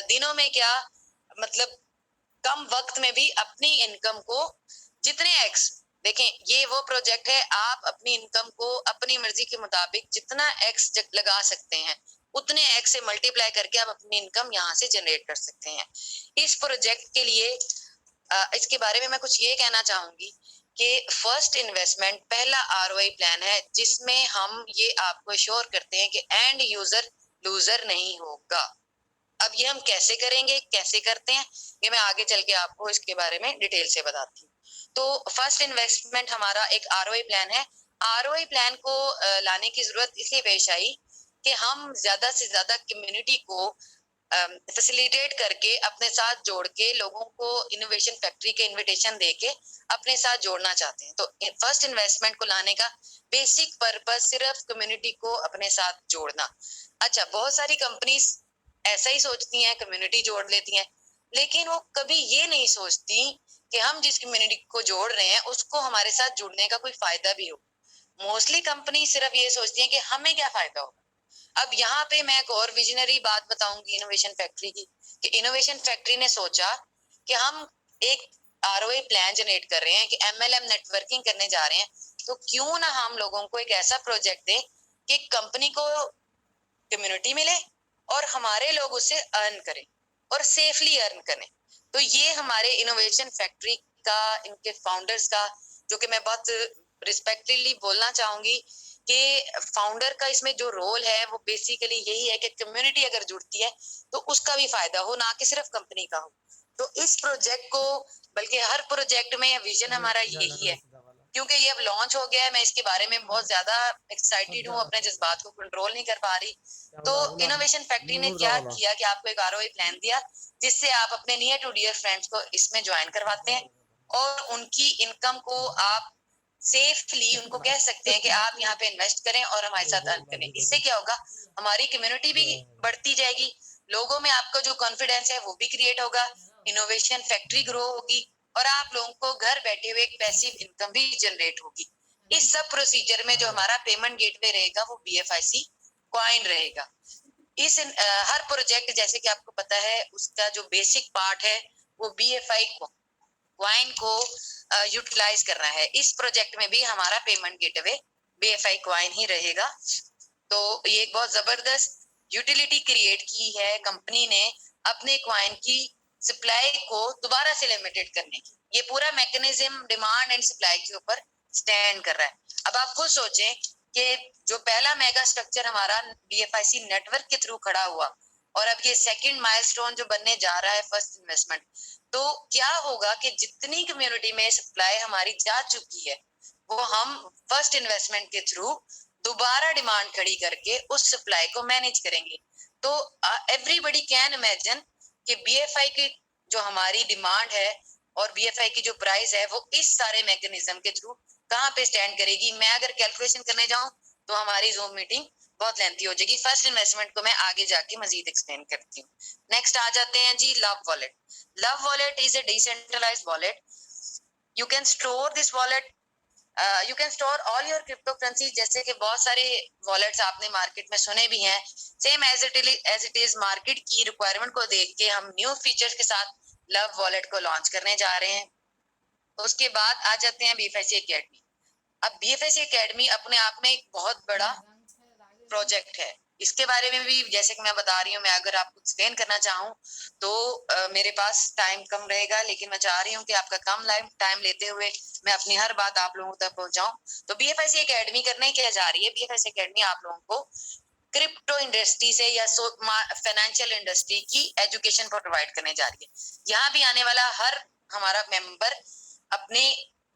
दिनों में क्या, मतलब कम वक्त में भी अपनी इनकम को जितने एक्स, देखें ये वो प्रोजेक्ट है, आप अपनी इनकम को अपनी मर्जी के मुताबिक जितना एक्स लगा सकते हैं उतने एक्स से मल्टीप्लाई करके आप अपनी इनकम यहाँ से जनरेट कर सकते हैं। इस प्रोजेक्ट के लिए इसके बारे में मैं कुछ ये कहना चाहूंगी कि फर्स्ट इन्वेस्टमेंट पहला आरओआई प्लान है जिसमें हम ये आपको श्योर करते हैं कि एंड यूजर लूजर नहीं होगा। अब ये हम कैसे करेंगे, कैसे करते हैं, ये मैं आगे चल के आपको इसके बारे में डिटेल से बताती हूँ। तो फर्स्ट इन्वेस्टमेंट हमारा एक आरओआई प्लान है। आरओआई प्लान को लाने की जरूरत इसलिए पेश आई कि हम ज्यादा से ज्यादा कम्युनिटी को फैसिलिटेट करके अपने साथ जोड़ के लोगों को इनोवेशन फैक्ट्री के इनविटेशन देके अपने साथ जोड़ना चाहते हैं। तो फर्स्ट इन्वेस्टमेंट को लाने का बेसिक पर्पस सिर्फ कम्युनिटी को अपने साथ जोड़ना। अच्छा, बहुत सारी कंपनीज ऐसा ही सोचती हैं, कम्युनिटी जोड़ लेती हैं, लेकिन वो कभी ये नहीं सोचती कि हम जिस कम्युनिटी को जोड़ रहे हैं उसको हमारे साथ जुड़ने का कोई फायदा भी हो। मोस्टली कंपनी सिर्फ ये सोचती है कि हमें क्या फायदा होगा। अब यहाँ पे मैं एक और विजनरी बात बताऊंगी इनोवेशन फैक्ट्री की, कि इनोवेशन फैक्ट्री ने सोचा कि हम एक आरओआई प्लान जनरेट कर रहे हैं कि एमएलएम नेटवर्किंग करने जा रहे हैं, तो क्यों ना हम लोगों को एक ऐसा प्रोजेक्ट दें कि कंपनी को कम्युनिटी मिले और हमारे लोग उससे अर्न करें और सेफली अर्न करें। तो ये हमारे इनोवेशन फैक्ट्री का, इनके फाउंडर्स का, जो कि मैं बहुत रिस्पेक्टफुली बोलना चाहूंगी कि फाउंडर का इसमें जो रोल है वो बेसिकली यही है कि कम्युनिटी अगर जुड़ती है तो उसका भी फायदा हो, ना कि सिर्फ कंपनी का हो। तो इस प्रोजेक्ट को, बल्कि हर प्रोजेक्ट में विजन हमारा यही है, क्योंकि ये अब लॉन्च हो गया है, मैं इसके बारे में बहुत ज्यादा एक्साइटेड हूँ, अपने जज्बात को कंट्रोल नहीं कर पा रही। तो इनोवेशन फैक्ट्री ने क्या किया कि आपको एक आरओआई प्लान दिया जिससे आप अपने नियर टू डियर फ्रेंड्स को इसमें ज्वाइन करवाते हैं और उनकी इनकम को आप सेफली उनको कह सकते हैं कि आप यहाँ पे इन्वेस्ट करें और हमारे साथ अर्न करें। इससे क्या होगा, हमारी कम्युनिटी भी बढ़ती जाएगी, लोगों में आपका जो कॉन्फिडेंस है वो भी क्रिएट होगा, इनोवेशन फैक्ट्री ग्रो होगी और आप लोगों को घर बैठे हुए एक पैसिव इनकम भी जनरेट होगी। इस सब प्रोसीजर में जो हमारा पेमेंट गेटवे रहेगा वो बीएफआईसी क्वाइन रहेगा। हर प्रोजेक्ट जैसे कि आपको पता है उसका जो बेसिक पार्ट है वो बीएफआई क्वाइन को यूटिलाइज करना है। इस प्रोजेक्ट में भी हमारा पेमेंट गेटवे बीएफआई क्वाइन ही रहेगा। तो ये एक बहुत जबरदस्त यूटिलिटी क्रिएट की है कंपनी ने अपने क्वाइन की सप्लाई को दोबारा से लिमिटेड करने की। ये पूरा मैकेनिज्म डिमांड एंड सप्लाई के ऊपर स्टैंड कर रहा है। अब आप खुद सोचें कि जो पहला मेगा स्ट्रक्चर हमारा बीएफआईसी नेटवर्क के थ्रू खड़ा हुआ और अब ये सेकंड माइलस्टोन जो बनने जा रहा है फर्स्ट इन्वेस्टमेंट, तो क्या होगा कि जितनी कम्युनिटी में सप्लाई हमारी जा चुकी है वो हम फर्स्ट इन्वेस्टमेंट के थ्रू दोबारा डिमांड खड़ी करके उस सप्लाई को मैनेज करेंगे। तो एवरीबडी कैन इमेजिन कि बीएफआई की जो हमारी डिमांड है और बीएफआई की जो प्राइस है वो इस सारे मैकेनिज्म के थ्रू कहाँ पे स्टैंड करेगी। मैं अगर कैलकुलेशन करने जाऊं तो हमारी जूम मीटिंग बहुत लेंथी हो जाएगी। फर्स्ट इन्वेस्टमेंट को मैं आगे जाके मजीद एक्सप्लेन करती हूँ। नेक्स्ट आ जाते हैं जी love wallet. Love wallet is a decentralised wallet. You can store this wallet, you can store all your crypto currency. जैसे कि बहुत सारे वॉलेट्स आपने मार्केट में सुने भी हैं, same as it is market की रिक्वायरमेंट को देख के हम न्यू फीचर्स के साथ लव वॉलेट को लॉन्च करने जा रहे हैं। उसके बाद आ जाते हैं बीएफआईसी एकेडमी। अब बीएफआईसी एकेडमी अपने आप में एक बहुत बड़ा प्रोजेक्ट है। इसके बारे में भी जैसे कि मैं बता रही हूँ, मैं अगर आपको एक्सप्लेन करना चाहूँ तो मेरे पास टाइम कम रहेगा, लेकिन मैं चाह रही हूँ कि आपका कम टाइम लेते हुए मैं अपनी हर बात आप लोगों तक पहुंचाऊं। तो बीएफआईसी एकेडमी करने क्या जा रही है, बीएफआईसी एकेडमी आप लोगों को क्रिप्टो इंडस्ट्री से या फाइनेंशियल इंडस्ट्री की एजुकेशन प्रोवाइड करने जा रही है। यहाँ भी आने वाला हर हमारा मेंबर अपने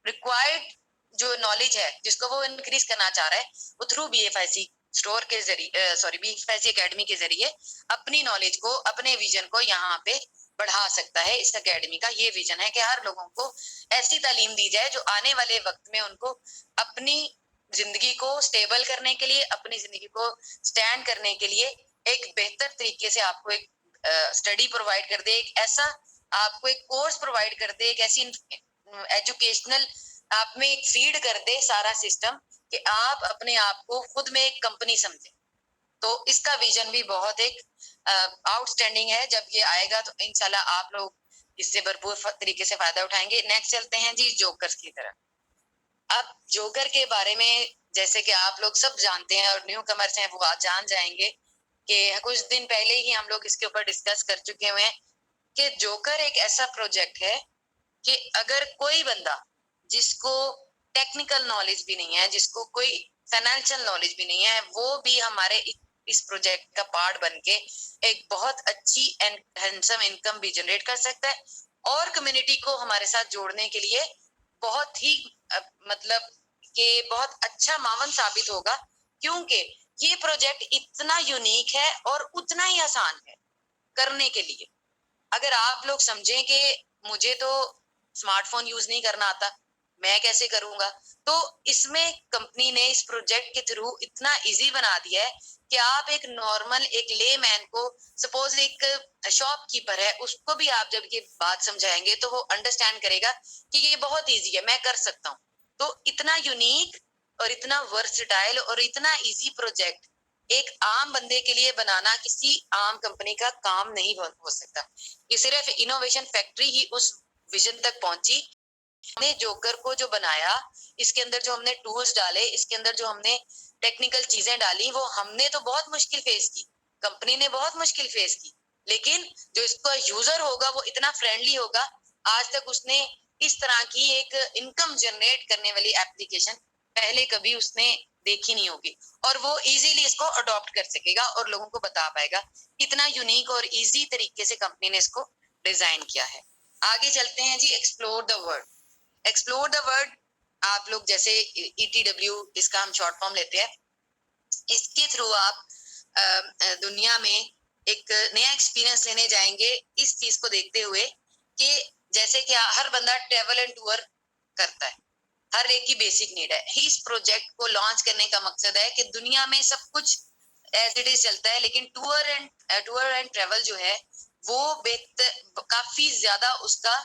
रिक्वायर्ड जो नॉलेज है जिसको वो इंक्रीज करना चाह रहा है वो थ्रू BFIC स्टोर के जरिए BFIC एकेडमी के जरिए अपनी नॉलेज को, अपने विजन को यहाँ पे बढ़ा सकता है। इस एकेडमी का ये विजन है कि हर लोगों को ऐसी तालीम दी जाए जो आने वाले वक्त में उनको अपनी जिंदगी को स्टेबल करने के लिए, अपनी जिंदगी को स्टैंड करने के लिए एक बेहतर तरीके से आपको एक स्टडी प्रोवाइड कर दे, एक ऐसा आपको एक कोर्स प्रोवाइड कर दे, एक ऐसी एजुकेशनल आप में एक फीड कर दे सारा सिस्टम कि आप अपने आप को खुद में एक कंपनी समझे। तो इसका विजन भी बहुत एक आउटस्टैंडिंग है। जब ये आएगा तो इंशाल्लाह आप लोग इससे भरपूर तरीके से फायदा उठाएंगे। नेक्स्ट चलते हैं जी जोकर्स की तरफ। अब जोकर के बारे में जैसे कि आप लोग सब जानते हैं और न्यू कमर्स हैं वो आज जान जाएंगे कि कुछ दिन पहले ही हम लोग इसके ऊपर डिस्कस कर चुके हुए हैं कि जोकर एक ऐसा प्रोजेक्ट है कि अगर कोई बंदा जिसको टेक्निकल नॉलेज भी नहीं है, जिसको कोई फाइनेंशियल नॉलेज भी नहीं है, वो भी हमारे इस प्रोजेक्ट का पार्ट बन के एक बहुत अच्छी एंड हैंडसम इनकम भी जनरेट कर सकता है और कम्युनिटी को हमारे साथ जोड़ने के लिए बहुत ही मतलब कि बहुत अच्छा मावन साबित होगा, क्योंकि ये प्रोजेक्ट इतना यूनिक है और उतना ही आसान है करने के लिए। अगर आप लोग समझें कि मुझे तो स्मार्टफोन यूज नहीं करना आता, मैं कैसे करूंगा, तो इसमें कंपनी ने इस प्रोजेक्ट के थ्रू इतना इजी बना दिया है कि आप एक नॉर्मल एक लेमैन को, सपोज एक शॉपकीपर है, उसको भी आप जब ये बात समझाएंगे तो वो अंडरस्टैंड करेगा कि ये बहुत इजी है, मैं कर सकता हूँ। तो इतना यूनिक और इतना वर्सटाइल और इतना इजी प्रोजेक्ट एक आम बंदे के लिए बनाना किसी आम कंपनी का काम नहीं हो सकता। ये सिर्फ इनोवेशन फैक्ट्री ही उस विजन तक पहुंची। हमने जोकर को जो बनाया, इसके अंदर जो हमने टूल्स डाले, इसके अंदर जो हमने टेक्निकल चीजें डाली, वो हमने तो बहुत मुश्किल फेस की, कंपनी ने बहुत मुश्किल फेस की, लेकिन जो इसका यूजर होगा वो इतना फ्रेंडली होगा। आज तक उसने इस तरह की एक इनकम जनरेट करने वाली एप्लीकेशन पहले कभी उसने देखी नहीं होगी और वो इजीली इसको अडॉप्ट कर सकेगा और लोगों को बता पाएगा। इतना यूनिक और इजी तरीके से कंपनी ने इसको डिजाइन किया है। आगे चलते हैं जी, explore the world. Explore the world आप लोग जैसे ETW इसका हम शॉर्ट फॉर्म लेते हैं, इसके थ्रू आप दुनिया में एक नया एक्सपीरियंस लेने जाएंगे इस चीज को देखते हुए कि जैसे कि हर बंदा ट्रेवल एंड टूर करता है, हर एक की बेसिक नीड है। इस प्रोजेक्ट को लॉन्च करने का मकसद है कि दुनिया में सब कुछ एज इट इज चलता है, लेकिन टूर एंड ट्रेवल जो है वो काफी ज्यादा उसका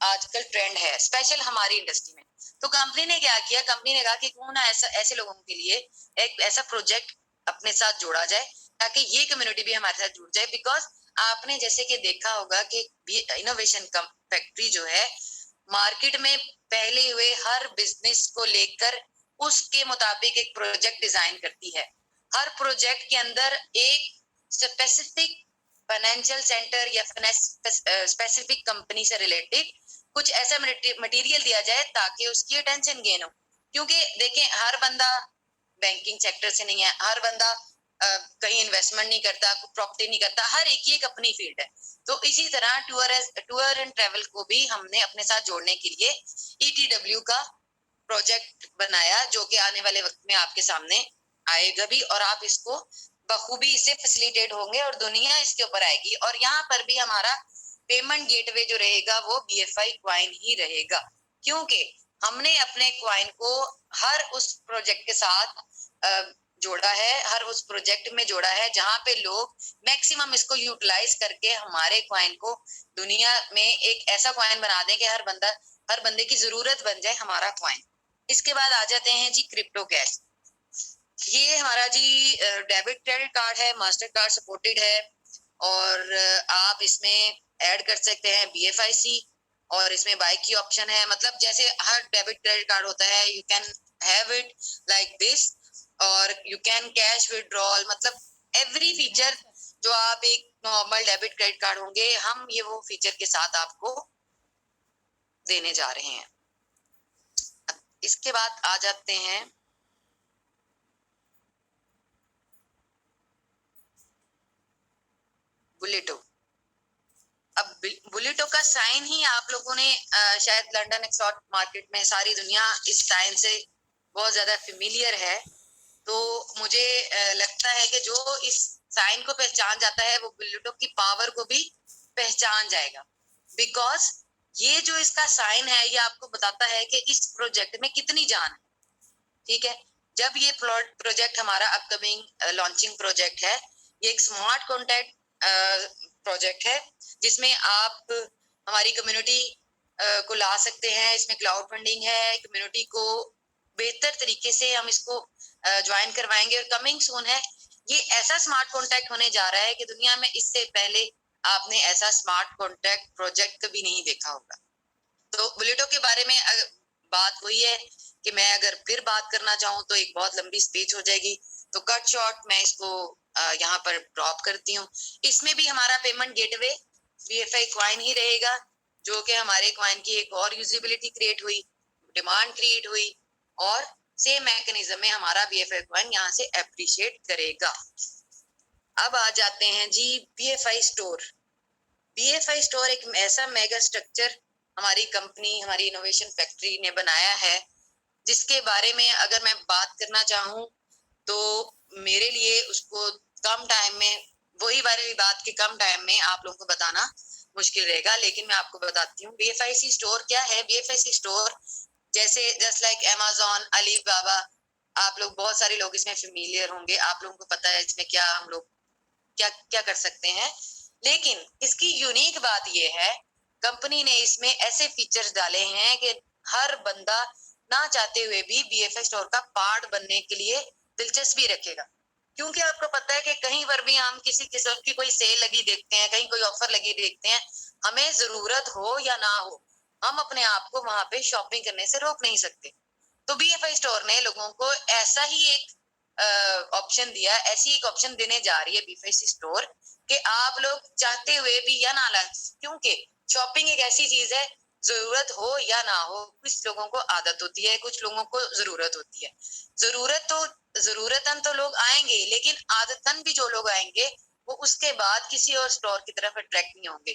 आजकल ट्रेंड है, स्पेशल हमारी इंडस्ट्री में। तो कंपनी ने क्या किया, कंपनी ने कहा कि क्यों ना ऐसे लोगों के लिए एक ऐसा प्रोजेक्ट अपने साथ जोड़ा जाए ताकि ये कम्युनिटी भी हमारे साथ जुड़ जाए। बिकॉज आपने जैसे कि देखा होगा कि इनोवेशन फैक्ट्री जो है मार्केट में पहले हुए हर बिजनेस को लेकर उसके मुताबिक एक प्रोजेक्ट डिजाइन करती है। हर प्रोजेक्ट के अंदर एक स्पेसिफिक फाइनेंशियल सेंटर या स्पेसिफिक कंपनी से रिलेटेड कुछ ऐसा मटेरियल दिया जाए ताकि उसकी अटेंशन गेन हो। क्योंकि देखें हर बंदा बैंकिंग सेक्टर से नहीं है, हर बंदा कहीं इन्वेस्टमेंट नहीं करता, प्रॉपर्टी नहीं करता, हर एक की एक अपनी फील्ड है। तो इसी तरह टूर एंड ट्रेवल को भी हमने अपने साथ जोड़ने के लिए ETW का प्रोजेक्ट बनाया जो कि आने वाले वक्त में आपके सामने आएगा भी और आप इसको बखूबी इससे फैसिलिटेट होंगे और दुनिया इसके ऊपर आएगी। और यहाँ पर भी हमारा पेमेंट गेटवे जो रहेगा वो BFI क्वाइन ही रहेगा, क्योंकि हमने अपने क्वाइन को हर उस प्रोजेक्ट के साथ जोड़ा है, हर उस प्रोजेक्ट में जोड़ा है जहां पे लोग मैक्सिमम इसको यूटिलाइज करके हमारे क्वाइन को दुनिया में एक ऐसा क्वाइन बना दें कि हर बंदे की जरूरत बन जाए हमारा क्वाइन। इसके बाद आ जाते हैं जी क्रिप्टो कैश। ये हमारा जी डेबिट क्रेडिट कार्ड है, मास्टर कार्ड सपोर्टेड है और आप इसमें ऐड कर सकते हैं BFIC और इसमें बाय की ऑप्शन है। मतलब जैसे हर डेबिट क्रेडिट कार्ड होता है, you can have it like this और यू कैन कैश विड्रॉल, मतलब एवरी फीचर जो आप एक नॉर्मल डेबिट क्रेडिट कार्ड होंगे हम ये वो फीचर के साथ आपको देने जा रहे हैं। इसके बाद आ जाते हैं बुलेटो। अब बुलेटो का साइन ही आप लोगों ने शायद लंदन स्टॉक मार्केट में सारी दुनिया इस साइन से बहुत ज्यादा फेमिलियर है। तो मुझे लगता है कि जो इस साइन को पहचान जाता है वो बुलेटो की पावर को भी पहचान जाएगा, बिकॉज ये जो इसका साइन है ये आपको बताता है कि इस प्रोजेक्ट में कितनी जान है। ठीक है, जब ये प्रोजेक्ट हमारा अपकमिंग लॉन्चिंग प्रोजेक्ट है, ये एक स्मार्ट कॉन्टैक्ट प्रोजेक्ट है जिसमें आप हमारी कम्युनिटी को ला सकते हैं। इसमें क्लाउड फंडिंग है, कम्युनिटी को बेहतर तरीके से हम इसको ज्वाइन करवाएंगे और कमिंग सून है। ये ऐसा स्मार्ट कॉन्टैक्ट होने जा रहा है कि दुनिया में इससे पहले आपने ऐसा स्मार्ट कॉन्टैक्ट प्रोजेक्ट कभी नहीं देखा होगा। तो बुलेटो के बारे में बात हुई है कि मैं अगर फिर बात करना चाहूँ तो एक बहुत लंबी स्पीच हो जाएगी, तो कट शॉर्ट मैं इसको यहाँ पर ड्रॉप करती हूँ। इसमें भी हमारा पेमेंट गेटवे BFI क्वाइन ही रहेगा, जो कि हमारे क्वाइन की एक और यूजेबिलिटी क्रिएट हुई, डिमांड क्रिएट हुई और सेम मैकेनिज्म में हमारा BFI क्वाइन यहाँ से एप्रिशिएट करेगा। अब आ जाते हैं जी BFI स्टोर। BFI स्टोर एक ऐसा मेगा स्ट्रक्चर हमारी कंपनी, हमारी इनोवेशन फैक्ट्री ने बनाया है, जिसके बारे में अगर मैं बात करना चाहूँ तो मेरे लिए उसको कम टाइम में, वही वाली बात के कम टाइम में आप लोगों को बताना मुश्किल रहेगा, लेकिन मैं आपको बताती हूँ BFIC स्टोर क्या है। BFIC स्टोर जैसे जस्ट लाइक Amazon, अलीबाबा, आप लोग बहुत सारे लोग इसमें फेमिलियर होंगे, आप लोगों को पता है इसमें क्या हम लोग क्या क्या कर सकते हैं। लेकिन इसकी यूनिक बात यह है, कंपनी ने इसमें ऐसे फीचर्स डाले हैं कि हर बंदा ना चाहते हुए भी BFI स्टोर का पार्ट बनने के लिए दिलचस्पी रखेगा। क्योंकि आपको पता है कि कहीं पर भी हम किसी किस्म की कोई सेल लगी देखते हैं, कहीं कोई ऑफर लगी देखते हैं, हमें जरूरत हो या ना हो, हम अपने आप को वहां पे शॉपिंग करने से रोक नहीं सकते। तो BFI स्टोर ने लोगों को ऐसा ही एक ऑप्शन दिया, ऐसी एक ऑप्शन देने जा रही है BFIC स्टोर कि आप लोग चाहते हुए भी या ना ला, क्योंकि शॉपिंग एक ऐसी चीज है, जरूरत हो या ना हो, कुछ लोगों को आदत होती है, कुछ लोगों को जरूरत होती है। जरूरतन तो लोग आएंगे, लेकिन आदतन भी जो लोग आएंगे वो उसके बाद किसी और स्टोर की तरफ अट्रैक्ट नहीं होंगे,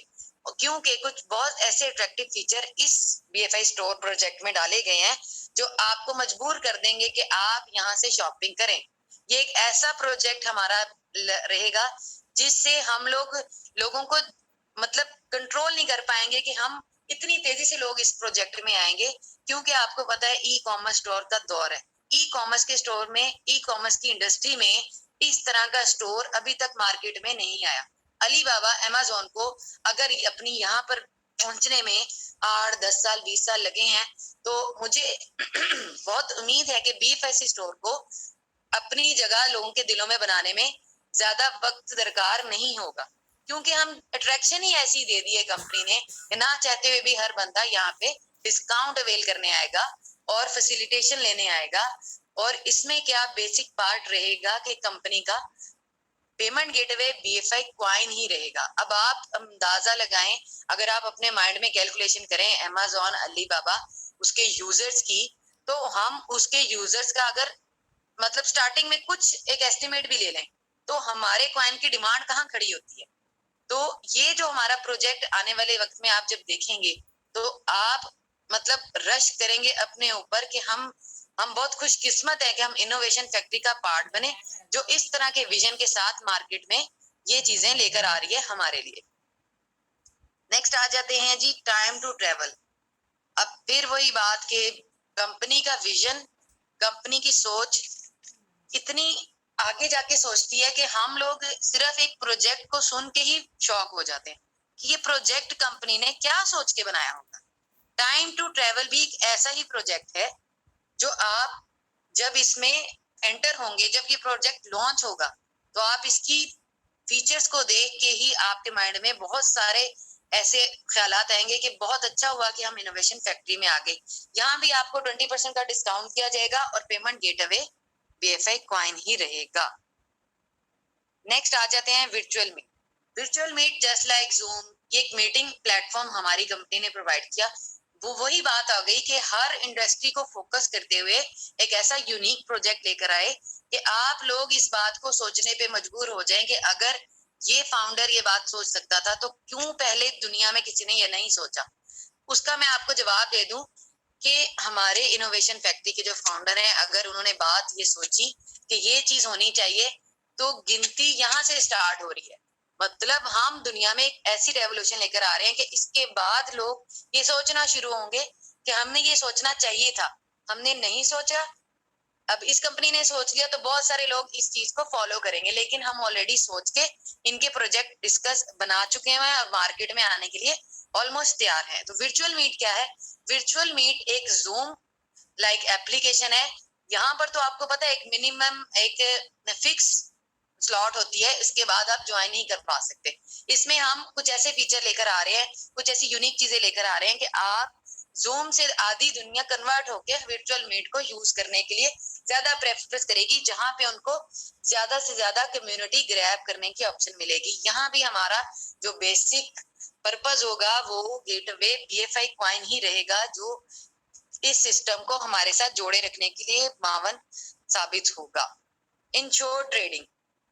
क्योंकि कुछ बहुत ऐसे अट्रैक्टिव फीचर इस BFI स्टोर प्रोजेक्ट में डाले गए हैं जो आपको मजबूर कर देंगे कि आप यहाँ से शॉपिंग करें। ये एक ऐसा प्रोजेक्ट हमारा रहेगा जिससे हम लोगों को मतलब कंट्रोल नहीं कर पाएंगे कि हम इतनी तेजी से लोग इस प्रोजेक्ट में आएंगे, क्योंकि आपको पता है ई कॉमर्स स्टोर का दौर है। ई कॉमर्स के स्टोर में, ई कॉमर्स की इंडस्ट्री में इस तरह का स्टोर अभी तक मार्केट में नहीं आया। अलीबाबा, अमेज़न को अगर अपनी यहाँ पर पहुंचने में 8, 10 साल, 20 साल लगे हैं, तो मुझे बहुत उम्मीद है कि BFIC स्टोर को अपनी जगह लोगों के दिलों में बनाने में ज्यादा वक्त दरकार नहीं होगा, क्योंकि हम अट्रैक्शन ही ऐसी दे दी है कंपनी ने कि ना चाहते हुए भी हर बंदा यहाँ पे डिस्काउंट अवेल करने आएगा और फैसिलिटेशन लेने आएगा। और इसमें क्या बेसिक पार्ट रहेगा कि कंपनी का पेमेंट गेटवे BFI क्वाइन ही रहेगा। अब आप अंदाजा लगाएं, अगर आप अपने माइंड में कैलकुलेशन करें Amazon, अलीबाबा उसके यूजर्स की, तो हम उसके यूजर्स का अगर मतलब स्टार्टिंग में कुछ एक एस्टिमेट भी ले लें, तो हमारे क्वाइन की डिमांड कहाँ खड़ी होती है। तो ये जो हमारा प्रोजेक्ट आने वाले वक्त में आप जब देखेंगे, तो आप मतलब रश करेंगे अपने ऊपर कि हम बहुत खुशकिस्मत है कि हम इनोवेशन फैक्ट्री का पार्ट बने, जो इस तरह के विजन के साथ मार्केट में ये चीजें लेकर आ रही है हमारे लिए। नेक्स्ट आ जाते हैं जी टाइम टू ट्रेवल। अब फिर वही बात कि कंपनी का विजन, कंपनी की सोच इतनी आगे जाके सोचती है कि हम लोग सिर्फ एक प्रोजेक्ट को सुन के ही शॉक हो जाते हैं कि ये प्रोजेक्ट कंपनी ने क्या सोच के बनाया होगा। टाइम टू ट्रेवल भी एक ऐसा ही प्रोजेक्ट है जो आप जब इसमें एंटर होंगे, जब ये प्रोजेक्ट लॉन्च होगा, तो आप इसकी फीचर्स को देख के ही आपके माइंड में बहुत सारे ऐसे ख्यालात आएंगे कि बहुत अच्छा हुआ कि हम इनोवेशन फैक्ट्री में आ गए। यहाँ भी आपको 20% का डिस्काउंट किया जाएगा और पेमेंट गेटवे BFI क्वाइन ही रहेगा। नेक्स्ट आ जाते हैं virtual meet. Virtual meet just like Zoom, ये एक मीटिंग प्लेटफॉर्म हमारी कंपनी ने प्रोवाइड किया। वो वही बात आ गई कि हर इंडस्ट्री को फोकस करते हुए एक ऐसा यूनिक प्रोजेक्ट लेकर आए कि आप लोग इस बात को सोचने पे मजबूर हो जाएं कि अगर ये फाउंडर ये बात सोच सकता था, तो क्यों पहले दुनिया में किसी ने ये नहीं सोचा? उसका मैं आपको जवाब दे दूं कि हमारे इनोवेशन फैक्ट्री के जो फाउंडर हैं, अगर उन्होंने बात ये सोची कि ये चीज होनी चाहिए, तो गिनती यहाँ से स्टार्ट हो रही है। मतलब हम दुनिया में एक ऐसी रेवोल्यूशन लेकर आ रहे हैं कि इसके बाद लोग ये सोचना शुरू होंगे कि हमने ये सोचना चाहिए था, हमने नहीं सोचा, अब इस कंपनी ने सोच लिया, तो बहुत सारे लोग इस चीज को फॉलो करेंगे। लेकिन हम ऑलरेडी सोच के इनके प्रोजेक्ट डिस्कस बना चुके हैं और मार्केट में आने के लिए ऑलमोस्ट तैयार है। तो वर्चुअल मीट क्या है? वर्चुअल मीट एक जूम लाइक एप्लीकेशन है। यहाँ पर तो आपको पता है एक मिनिमम एक फिक्स स्लॉट होती है, इसके बाद आप ज्वाइन नहीं कर पा सकते। इसमें हम कुछ ऐसे फीचर लेकर आ रहे हैं, कुछ ऐसी यूनिक चीजें लेकर आ रहे हैं कि आप जूम से आधी दुनिया कन्वर्ट होकर वर्चुअल मीट को यूज करने के लिए ज्यादा प्रेफरेंस करेगी, जहां पे उनको ज्यादा से ज्यादा कम्युनिटी ग्रैब करने की ऑप्शन मिलेगी। यहाँ भी हमारा जो बेसिक पर्पस होगा वो गेटवे BFI क्वाइन ही रहेगा, जो इस सिस्टम को हमारे साथ जोड़े रखने के लिए मावन साबित होगा। इन शॉर्ट ट्रेडिंग,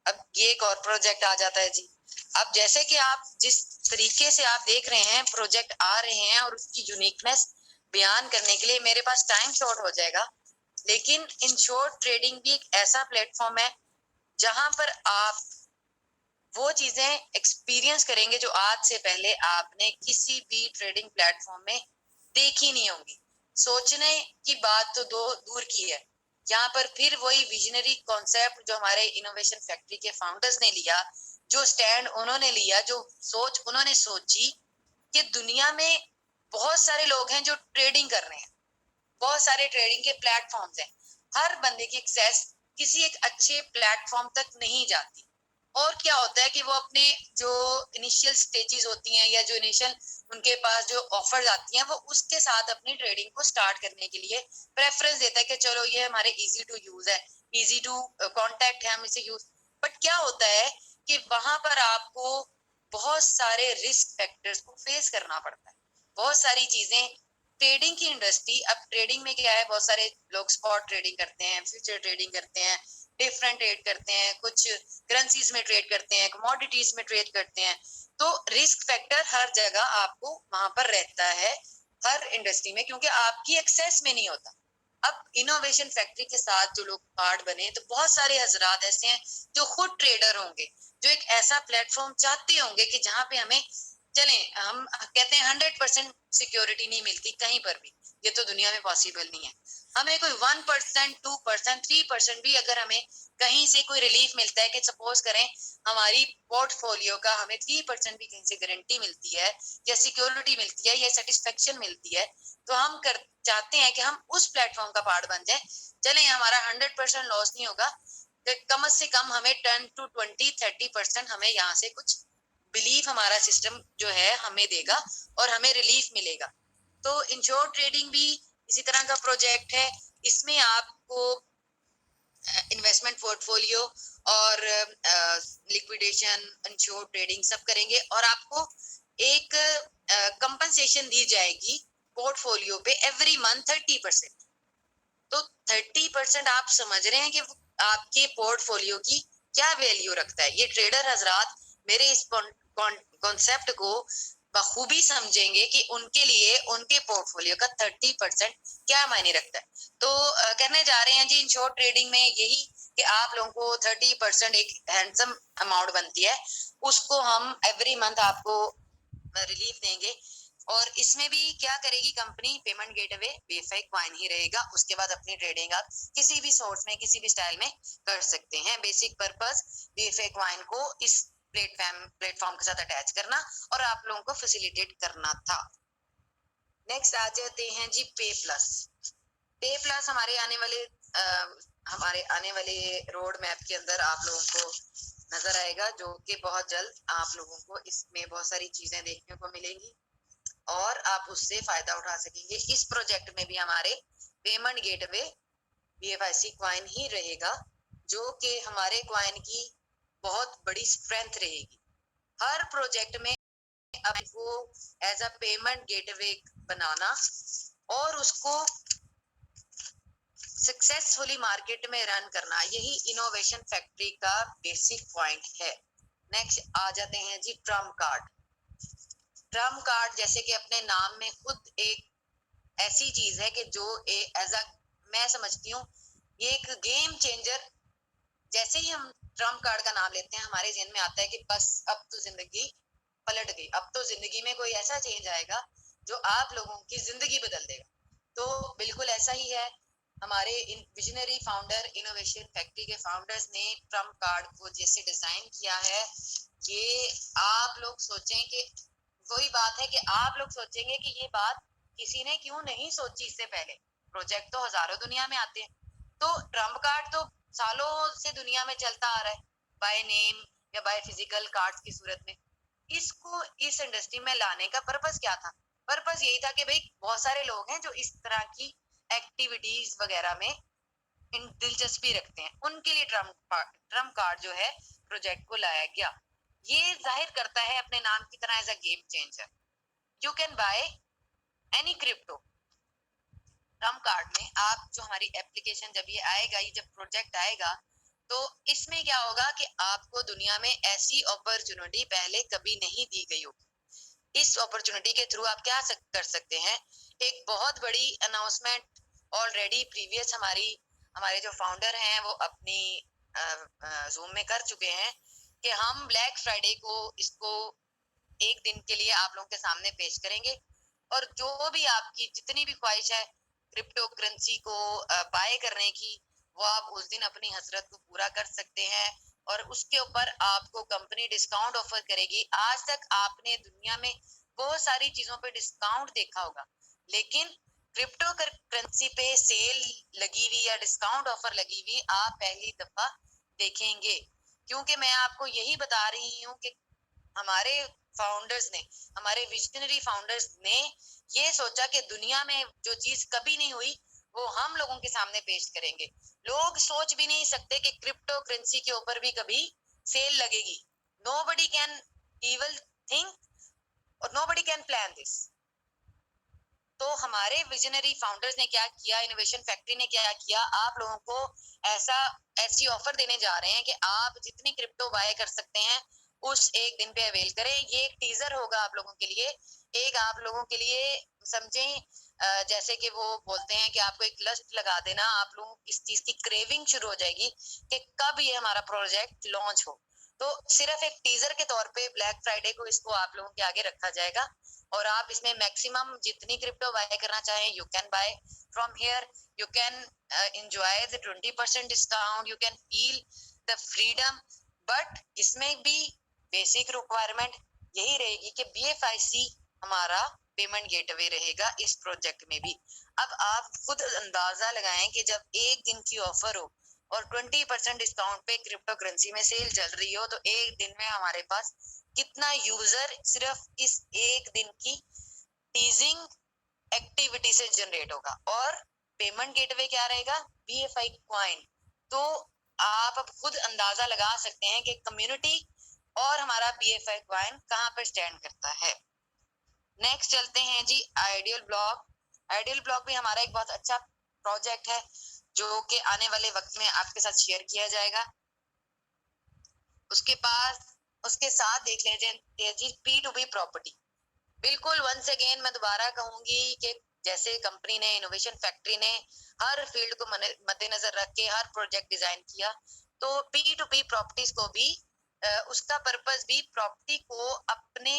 अब ये एक और प्रोजेक्ट आ जाता है जी। अब जैसे कि आप जिस तरीके से आप देख रहे हैं प्रोजेक्ट आ रहे हैं और उसकी यूनिकनेस बयान करने के लिए मेरे पास टाइम शॉर्ट हो जाएगा, लेकिन इन शॉर्ट ट्रेडिंग भी एक ऐसा प्लेटफॉर्म है जहां पर आप वो चीजें एक्सपीरियंस करेंगे जो आज से पहले आपने किसी भी ट्रेडिंग प्लेटफॉर्म में देखी नहीं होंगी। सोचने की बात तो दो दूर की है, यहाँ पर फिर वही विजनरी कॉन्सेप्ट जो हमारे इनोवेशन फैक्ट्री के फाउंडर्स ने लिया, जो स्टैंड उन्होंने लिया, जो सोच उन्होंने सोची कि दुनिया में बहुत सारे लोग हैं जो ट्रेडिंग कर रहे हैं, बहुत सारे ट्रेडिंग के प्लेटफॉर्म्स हैं, हर बंदे की एक्सेस किसी एक अच्छे प्लेटफॉर्म तक नहीं जाती। और क्या होता है कि वो अपने जो इनिशियल स्टेजेस होती हैं या जो इनिशियल उनके पास जो ऑफर्स आती हैं, वो उसके साथ अपनी ट्रेडिंग को स्टार्ट करने के लिए प्रेफरेंस देता है कि चलो ये हमारे इजी टू यूज है, इजी टू कांटेक्ट है, हम इसे यूज। बट क्या होता है कि वहां पर आपको बहुत सारे रिस्क फैक्टर्स को फेस करना पड़ता है, बहुत सारी चीजें। ट्रेडिंग की इंडस्ट्री, अब ट्रेडिंग में क्या है, बहुत सारे लोग स्पॉट ट्रेडिंग करते हैं, फ्यूचर ट्रेडिंग करते हैं, डिफरेंट ट्रेड करते हैं, कुछ करेंसीज में ट्रेड करते हैं, कमोडिटीज में ट्रेड करते हैं। तो रिस्क फैक्टर हर जगह आपको वहां पर रहता है, हर इंडस्ट्री में, क्योंकि आपकी एक्सेस में नहीं होता। अब इनोवेशन फैक्ट्री के साथ जो लोग पार्ट बने, तो बहुत सारे हजरात ऐसे हैं जो खुद ट्रेडर होंगे, जो एक ऐसा प्लेटफॉर्म चाहते होंगे कि जहां पे हमें चलें, हम कहते हैं 100% सिक्योरिटी नहीं मिलती कहीं पर भी, ये तो दुनिया में पॉसिबल नहीं है। हमें कोई 1%, 2%, 3% भी अगर हमें कहीं से कोई रिलीफ मिलता है, कि सपोज करें हमारी पोर्टफोलियो का हमें 3% भी कहीं से गारंटी मिलती है या सिक्योरिटी मिलती है या सेटिस्फेक्शन मिलती है, तो हम कर चाहते हैं कि हम उस प्लेटफॉर्म का पार्ट बन जाए। चलें, हमारा 100% लॉस नहीं होगा, तो कम से कम हमें 10 to 20, 30% हमें यहाँ से कुछ बिलीफ हमारा सिस्टम जो है हमें देगा और हमें रिलीफ मिलेगा। तो इंश्योर ट्रेडिंग भी इसी तरह का प्रोजेक्ट है। इसमें आपको इन्वेस्टमेंट पोर्टफोलियो और लिक्विडेशन, इंश्योर ट्रेडिंग सब करेंगे, और आपको एक कंपनसेशन दी जाएगी पोर्टफोलियो पे एवरी मंथ 30%। तो 30% आप समझ रहे हैं कि आपके पोर्टफोलियो की क्या वैल्यू रखता है। ये ट्रेडर हजरात मेरे इस कॉन्सेप्ट को बखूबी समझेंगे कि उनके लिए उनके पोर्टफोलियो का 30% क्या मायने रखता है। तो करने जा रहे हैं जी इंश्योर ट्रेडिंग में यही कि आप लोगों को 30% एक हैंडसम अमाउंट बनती है, उसको हम एवरी मंथ आपको रिलीफ देंगे। और इसमें भी क्या करेगी company, payment gateway BFI coin ही रहेगा। उसके बाद अपनी ट्रेडिंग आप किसी भी सोर्स में, किसी भी स्टाइल में कर सकते हैं। बेसिक पर्पस BFI क्वाइन को इस प्लेटफॉर्म के साथ अटैच करना और आप लोगों को फैसिलिटेट करना था। नेक्स्ट आ जाते हैं जी पे प्लस। पे प्लस हमारे आने वाले रोड मैप के अंदर आप लोगों को नजर आएगा, जो कि बहुत जल्द आप लोगों को इसमें बहुत सारी चीजें देखने को मिलेंगी और आप उससे फायदा उठा सकेंगे। इस प्रोजेक्ट में भी हमारे पेमेंट गेटवे BFIC क्वाइन ही रहेगा, जो कि हमारे क्वाइन की बहुत बड़ी स्ट्रेंथ रहेगी। हर प्रोजेक्ट में अब वो एज अ पेमेंट गेटवे बनाना और उसको सक्सेसफुली मार्केट में रन करना, यही इनोवेशन फैक्ट्री का बेसिक पॉइंट है। नेक्स्ट आ जाते हैं जी ट्रम्प कार्ड। ट्रम्प कार्ड जैसे कि अपने नाम में खुद एक ऐसी चीज है कि जो एज अ, मैं समझती हूँ ये एक गेम चेंजर। जैसे ही हम ट्रम्प कार्ड का नाम लेते हैं हमारे जहन में आता है कि बस अब तो जिंदगी पलट गई, अब तो जिंदगी में कोई ऐसा चेंज आएगा जो आप लोगों की जिंदगी बदल देगा। तो बिल्कुल ऐसा ही है। हमारे विजनरी फाउंडर इनोवेशन फैक्ट्री के फाउंडर्स ने ट्रम्प कार्ड को जैसे डिजाइन किया है, ये आप लोग सोचें कि वही बात है कि आप लोग सोचेंगे कि ये बात किसी ने क्यों नहीं सोची इससे पहले। प्रोजेक्ट तो हजारों दुनिया में आते हैं, तो ट्रम्प कार्ड तो सालों से दुनिया में चलता आ रहा है बाय नेम या बाय फिजिकल कार्ड्स की सूरत में। इसको इस इंडस्ट्री में लाने का पर्पस क्या था? पर्पस यही था कि भाई बहुत सारे लोग हैं जो इस तरह की एक्टिविटीज वगैरह में दिलचस्पी रखते हैं, उनके लिए ट्रम्प कार्ड जो है प्रोजेक्ट को लाया गया। ये जाहिर करता है अपने नाम की तरह as a game changer. You can buy any crypto. Trump card में आप जो हमारी एप्लीकेशन जब ये आएगा, ये जब प्रोजेक्ट आएगा, तो इसमें क्या होगा कि आपको दुनिया में ऐसी अपॉर्चुनिटी पहले कभी नहीं दी गई होगी। इस अपॉर्चुनिटी के थ्रू आप क्या कर सकते हैं, एक बहुत बड़ी अनाउंसमेंट ऑलरेडी प्रीवियस हमारे जो फाउंडर हैं वो अपनी जूम में कर चुके हैं कि हम ब्लैक फ्राइडे को इसको एक दिन के लिए आप लोगों के सामने पेश करेंगे, और जो भी आपकी जितनी भी ख्वाहिश है क्रिप्टो करेंसी को बाय करने की, वो आप उस दिन अपनी हसरत को पूरा कर सकते हैं। और उसके ऊपर आपको कंपनी डिस्काउंट ऑफर करेगी। आज तक आपने दुनिया में बहुत सारी चीजों पे डिस्काउंट देखा होगा, लेकिन क्रिप्टो करेंसी पे सेल लगी हुई या डिस्काउंट ऑफर लगी हुई आप पहली दफा देखेंगे। क्योंकि मैं आपको यही बता रही हूँ कि हमारे फाउंडर्स ने, हमारे विजनरी फाउंडर्स ने ये सोचा कि दुनिया में जो चीज कभी नहीं हुई वो हम लोगों के सामने पेश करेंगे। लोग सोच भी नहीं सकते कि क्रिप्टो करेंसी के ऊपर भी कभी सेल लगेगी। नोबडी कैन इवन थिंक और नोबडी कैन प्लान दिस। तो हमारे विजनरी फाउंडर्स ने क्या किया, इनोवेशन फैक्ट्री ने क्या किया, आप लोगों को ऐसी ऑफर देने जा रहे हैं कि आप जितनी क्रिप्टो बाय कर सकते हैं उस एक दिन पे अवेल करें। ये एक टीजर होगा आप लोगों के लिए, एक आप लोगों के लिए समझें, जैसे कि वो बोलते हैं कि आपको एक लस्ट लगा देना, आप लोग इस चीज की क्रेविंग शुरू हो जाएगी कि कब ये हमारा प्रोजेक्ट लॉन्च हो। तो सिर्फ एक टीजर के तौर पे ब्लैक फ्राइडे को इसको आप लोगों के आगे रखा जाएगा, और आप इसमें मैक्सिमम जितनी क्रिप्टो बाय करना चाहें you can bye from here. You can enjoy the 20% discount, you can feel the freedom. But इसमें भी बेसिक रिक्वायरमेंट यही रहेगी कि BFIC हमारा पेमेंट गेटवे रहेगा इस प्रोजेक्ट में भी। अब आप खुद अंदाजा लगाएं कि जब एक दिन की ऑफर हो और 20% डिस्काउंट पे क्रिप्टो करेंसी में सेल चल रही हो, तो एक दिन में हमारे पास कितना यूजर सिर्फ इस एक दिन की टीजिंग एक्टिविटी से जनरेट होगा। और पेमेंट गेटवे क्या रहेगा, BFI क्वाइन। तो आप अब खुद अंदाजा लगा सकते हैं कि कम्युनिटी और हमारा BFI क्वाइन कहाँ पर स्टैंड करता है। नेक्स्ट चलते हैं जी आइडियल ब्लॉक। आइडियल ब्लॉक भी हमारा एक बहुत अच्छा प्रोजेक्ट है जो कि आने वाले वक्त में आपके साथ शेयर किया जाएगा। उसके साथ देख लीजिए जी P2P प्रॉपर्टी। बिल्कुल वंस अगेन मैं दोबारा कहूंगी कि जैसे कंपनी ने, इनोवेशन फैक्ट्री ने हर फील्ड को मद्देनजर रख के हर प्रोजेक्ट डिजाइन किया, तो P2P प्रॉपर्टीज को भी उसका पर्पस भी प्रॉपर्टी को अपने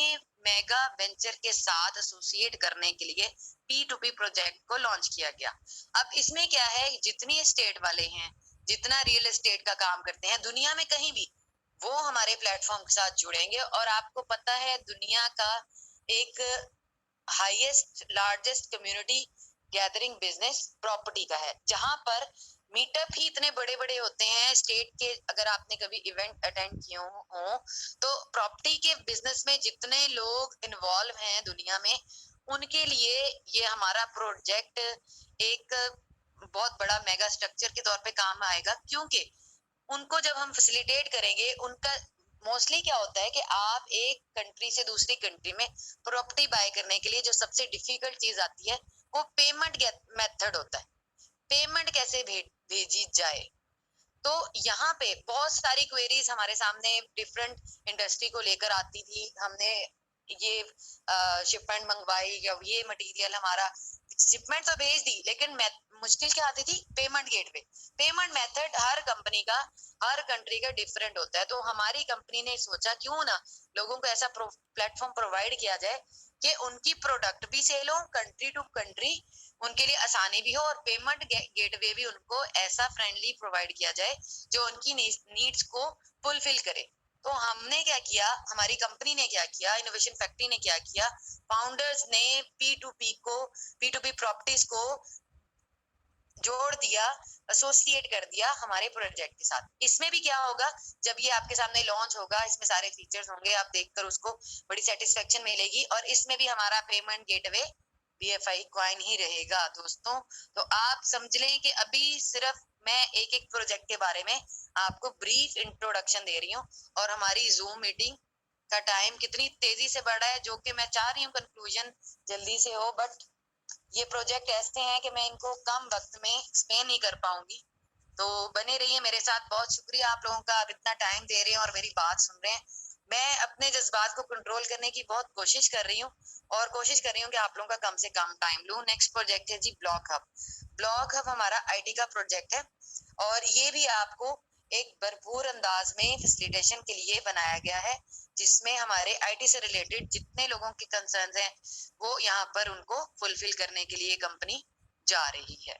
मेगा वेंचर के साथ एसोसिएट करने के लिए P2P प्रोजेक्ट को लॉन्च किया गया। अब इसमें क्या है, जितनी स्टेट वाले हैं, जितना रियल एस्टेट का काम करते हैं दुनिया में कहीं भी, वो हमारे प्लेटफॉर्म के साथ जुड़ेंगे। और आपको पता है दुनिया का एक highest largest community gathering business property का है, जहां पर मीटअप ही इतने बड़े बड़े होते हैं स्टेट के। अगर आपने कभी इवेंट अटेंड किए हो तो प्रॉपर्टी के बिजनेस में जितने लोग इन्वॉल्व हैं दुनिया में, उनके लिए ये हमारा प्रोजेक्ट एक बहुत बड़ा मेगा स्ट्रक्चर के तौर पे काम आएगा। क्योंकि उनको जब हम फैसिलिटेट करेंगे, उनका मोस्टली क्या होता है कि आप एक कंट्री से दूसरी कंट्री में प्रॉपर्टी बाय करने के लिए जो सबसे डिफिकल्ट चीज आती है वो पेमेंट मेथड होता है, पेमेंट कैसे भेजी जाए। तो तो यहाँ पे बहुत सारी क्वेरीज हमारे सामने डिफरेंट इंडस्ट्री को लेकर आती थी। हमने ये शिपमेंट मंगवाई या ये मटेरियल हमारा शिपमेंट तो भेज दी, लेकिन मुश्किल क्या आती थी, पेमेंट गेटवे। पेमेंट मेथड हर कंपनी का, हर कंट्री का डिफरेंट होता है। तो हमारी कंपनी ने सोचा क्यों ना लोगों को ऐसा प्लेटफॉर्म प्रोवाइड किया जाए कि उनकी प्रोडक्ट भी सेल हो कंट्री टू कंट्री, उनके लिए आसानी भी हो, और पेमेंट गेटवे भी उनको ऐसा फ्रेंडली प्रोवाइड किया जाए जो उनकी नीड्स को फुलफिल करे। तो हमने क्या किया, हमारी कंपनी ने क्या किया, इनोवेशन फैक्ट्री ने क्या किया, फाउंडर्स ने पी टू पी प्रॉपर्टीज को जोड़ दिया, एसोसिएट कर दिया हमारे प्रोजेक्ट के साथ। इसमें भी क्या होगा, जब ये आपके सामने लॉन्च होगा, इसमें सारे फीचर्स होंगे, आप देखकर उसको बड़ी सेटिस्फेक्शन मिलेगी। और इसमें भी हमारा पेमेंट गेटवे BFI कॉइन ही रहेगा दोस्तों। तो आप समझ लें कि अभी सिर्फ मैं एक एक प्रोजेक्ट के बारे में आपको ब्रीफ इंट्रोडक्शन दे रही हूँ, और हमारी जूम मीटिंग का टाइम कितनी तेजी से बढ़ा है, जो कि मैं चाह रही हूँ कंक्लूजन जल्दी से हो, बट ये प्रोजेक्ट ऐसे हैं कि मैं इनको कम वक्त में एक्सप्लेन नहीं कर पाऊंगी। तो बने रहिए मेरे साथ। बहुत शुक्रिया आप लोगों का, आप इतना टाइम दे रहे हैं और मेरी बात सुन रहे हैं। मैं अपने जज्बात को कंट्रोल करने की बहुत कोशिश कर रही हूँ, और कोशिश कर रही हूँ कि आप लोगों का कम से कम टाइम लूं। नेक्स्ट प्रोजेक्ट है जी ब्लॉक हब। ब्लॉक हब हमारा IT का प्रोजेक्ट है, और ये भी आपको एक भरपूर अंदाज में फैसिलिटेशन के लिए बनाया गया है, जिसमें हमारे IT से रिलेटेड जितने लोगों के कंसर्न्स हैं वो यहाँ पर उनको फुलफिल करने के लिए कंपनी जा रही है।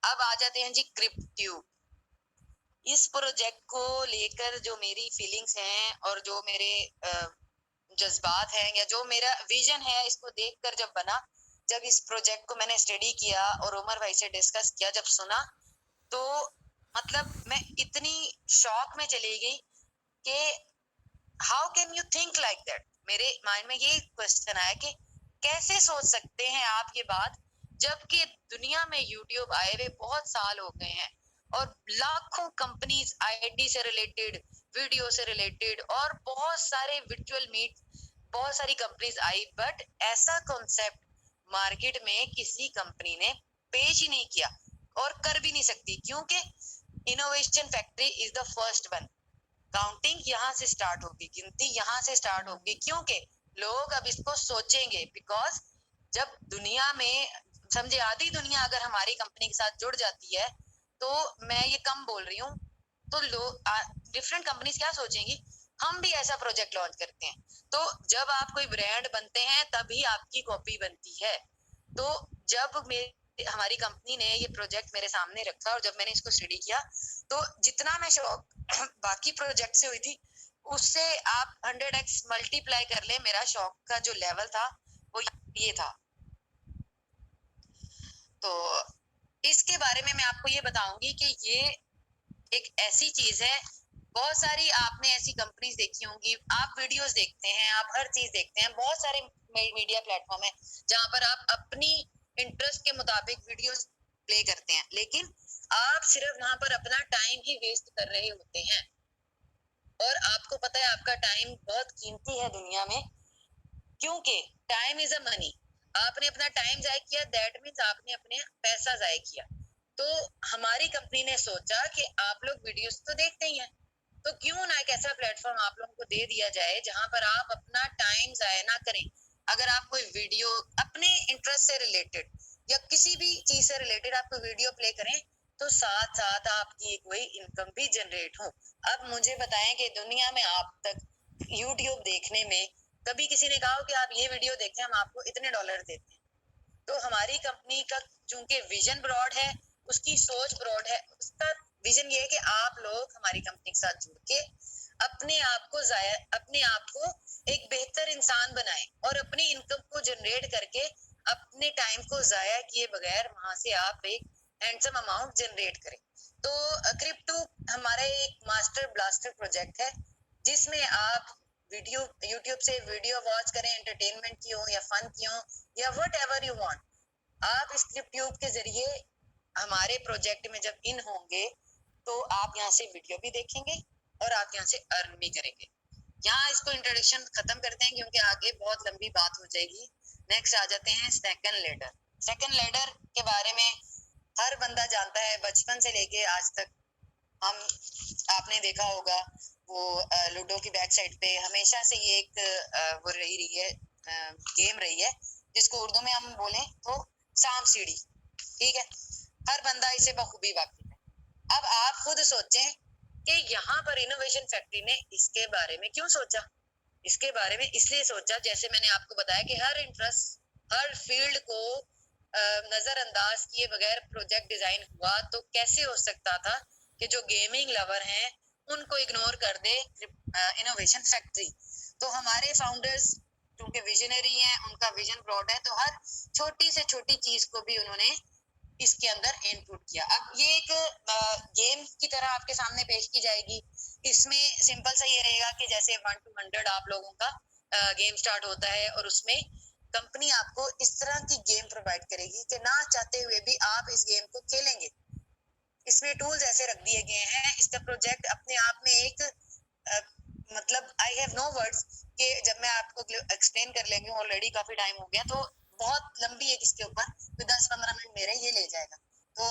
अब आ जाते हैं जी क्रिप्ट्यूब। इस प्रोजेक्ट को लेकर जो मेरी फीलिंग्स हैं और जो मेरे जज्बात हैं या जो मेरा विजन है, इसको देखकर जब बना, जब इस प्रोजेक्ट को मैंने स्टडी किया और उमर भाई से डिस्कस किया, जब सुना, तो मतलब मैं इतनी शॉक में चली गई कि how can you think like that. मेरे माइंड में ये क्वेश्चन आया कि कैसे सोच सकते हैं आप ये बात, जबकि दुनिया में यूट्यूब आए हुए बहुत साल हो गए हैं, और लाखों कंपनीज IT से रिलेटेड, वीडियो से रिलेटेड, और बहुत सारे वर्चुअल मीट, बहुत सारी कंपनीज आई, बट ऐसा कॉन्सेप्ट मार्केट में किसी कंपनी ने पेश ही नहीं किया, और कर भी नहीं सकती, क्योंकि innovation factory is the first one. Counting यहाँ से स्टार्ट होगी, गिनती यहाँ से स्टार्ट होगी, क्योंकि लोग अब इसको सोचेंगे। बिकॉज जब दुनिया में, समझे, आधी दुनिया अगर हमारी कंपनी के साथ जुड़ जाती है, तो मैं ये कम बोल रही हूँ, तो लोग डिफरेंट कंपनीज क्या सोचेंगी, हम भी ऐसा प्रोजेक्ट लॉन्च करते हैं। तो जब आप कोई ब्रांड बनते हैं तभी आपकी कॉपी बनती है। तो जब हमारी कंपनी ने ये प्रोजेक्ट मेरे सामने रखा और जब मैंने इसको स्टडी किया, तो जितना मैं शौक बाकी प्रोजेक्ट से हुई थी, उससे आप 100x मल्टीप्लाई कर ले, मेरा शौक का जो लेवल था वो ये था। तो इसके बारे में मैं आपको ये बताऊंगी कि ये एक ऐसी चीज है, बहुत सारी आपने ऐसी कंपनीज देखी होंगी, आप वीडियोस देखते हैं, आप हर चीज देखते हैं, बहुत सारे मीडिया प्लेटफॉर्म है जहां पर आप अपनी इंटरेस्ट के मुताबिक वीडियोस प्ले करते हैं, लेकिन आप सिर्फ वहां पर अपना टाइम ही वेस्ट कर रहे होते हैं। और आपको पता है आपका टाइम बहुत कीमती है दुनिया में, क्योंकि टाइम इज अ मनी। आपने अपना टाइम जाया किया, दैट मीन्स आपने अपने पैसा जाया किया। तो हमारी कंपनी ने सोचा कि आप लोग वीडियोस तो देखते ही हैं, तो क्यों ना एक ऐसा प्लेटफॉर्म आप लोगों को दे दिया जाए जहां पर आप अपना टाइम जाया ना करें। अगर आप कोई वीडियो अपने इंटरेस्ट से रिलेटेड या किसी भी चीज से रिलेटेड आप कोई वीडियो प्ले करें, तो साथ साथ आपकी कोई इनकम भी जनरेट हो। अब मुझे बताएं कि दुनिया में आप तक यूट्यूब देखने में कभी किसी ने कहा हो कि आप ये वीडियो देखें, हम आपको इतने डॉलर देते हैं। तो हमारी कंपनी का चूंकि विजन ब्रॉड है, उसकी सोच ब्रॉड है, उसका विजन ये है कि आप लोग हमारी कंपनी के साथ जुड़ के अपने आप को एक बेहतर इंसान बनाएं और अपनी इनकम को जनरेट करके अपने टाइम को जाया किए बगैर वहां से आप एक हैंडसम अमाउंट जनरेट करें। तो क्रिप्टो हमारा एक मास्टर ब्लास्टर प्रोजेक्ट है, जिसमें आप वीडियो यूट्यूब से वीडियो वॉच करें, एंटरटेनमेंट की हो या फन की हो या वट एवर यू वांट, आप इस क्रिप्ट्यूब के जरिए हमारे प्रोजेक्ट में जब इन होंगे, तो आप यहाँ से वीडियो भी देखेंगे और आप यहाँ से अर्न भी करेंगे। यहाँ इसको इंट्रोडक्शन खत्म करते हैं, क्योंकि आगे बहुत लंबी बात हो जाएगी। नेक्स्ट आ जाते हैं सेकंड लेडर। सेकंड लेडर के बारे में हर बंदा जानता है, बचपन से लेके आज तक हम आपने देखा होगा वो लूडो की बैक साइड पे हमेशा से ये एक वो रही है, गेम रही है, जिसको उर्दू में हम बोलें तो सांप सीढ़ी। ठीक है, हर बंदा इसे बखूबी वाकिफ है। अब आप खुद सोचें कि यहाँ पर इनोवेशन फैक्ट्री ने इसके बारे में क्यों सोचा। इसके बारे में इसलिए सोचा, जैसे मैंने आपको बताया कि हर इंटरेस्ट, हर फील्ड को नजरअंदाज किए बगैर प्रोजेक्ट डिजाइन हुआ, तो कैसे हो सकता था कि जो गेमिंग लवर हैं उनको इग्नोर कर दे इनोवेशन फैक्ट्री। तो हमारे फाउंडर्स क्योंकि विजनरी हैं, उनका विजन ब्रॉड है, तो हर छोटी से छोटी चीज को भी उन्होंने इसके अंदर इनपुट किया। अब ये एक गेम की तरह आपके सामने पेश की जाएगी। इसमें सिंपल सा ये रहेगा कि जैसे 1 to 100 आप लोगों का गेम स्टार्ट होता है, और उसमें कंपनी आपको इस तरह की गेम प्रोवाइड करेगी कि ना चाहते हुए भी आप इस गेम को खेलेंगे। इसमें टूल्स ऐसे रख दिए गए हैं, इसका प्रोजेक्ट अपने आप में एक मतलब आई हैव नो वर्ड्स कि जब मैं आपको एक्सप्लेन कर लेंगे, ऑलरेडी काफी टाइम हो गया, तो बहुत लंबी है इसके ऊपर, तो 10-15 मिनट मेरे ये ले जाएगा। तो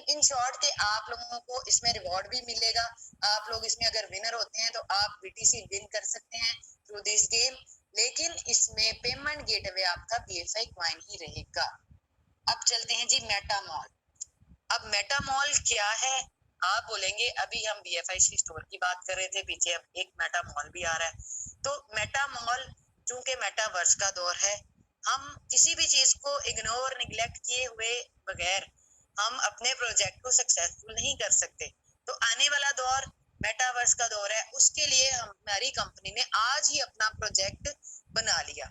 इन शॉर्ट के आप लोगों को इसमें रिवॉर्ड भी मिलेगा। आप लोग इसमें अगर विनर होते हैं तो आप बीटीसी विन कर सकते हैं थ्रू दिस गेम, लेकिन इसमें पेमेंट गेटवे आपका बीएफआई कॉइन ही रहेगा। अब चलते हैं जी मेटा मॉल। अब मेटा मॉल क्या है? आप बोलेंगे अभी हम बीएफआईसी स्टोर की बात कर रहे थे, पीछे अब एक मेटा मॉल भी आ रहा है। तो मेटा मॉल चूंकि मेटावर्स का दौर है, हम किसी भी चीज को इग्नोर निगलेक्ट किए हुए बगैर हम अपने प्रोजेक्ट को सक्सेसफुल नहीं कर सकते। तो आने वाला दौर मेटावर्स का दौर है, उसके लिए हमारी कंपनी ने आज ही अपना प्रोजेक्ट बना लिया।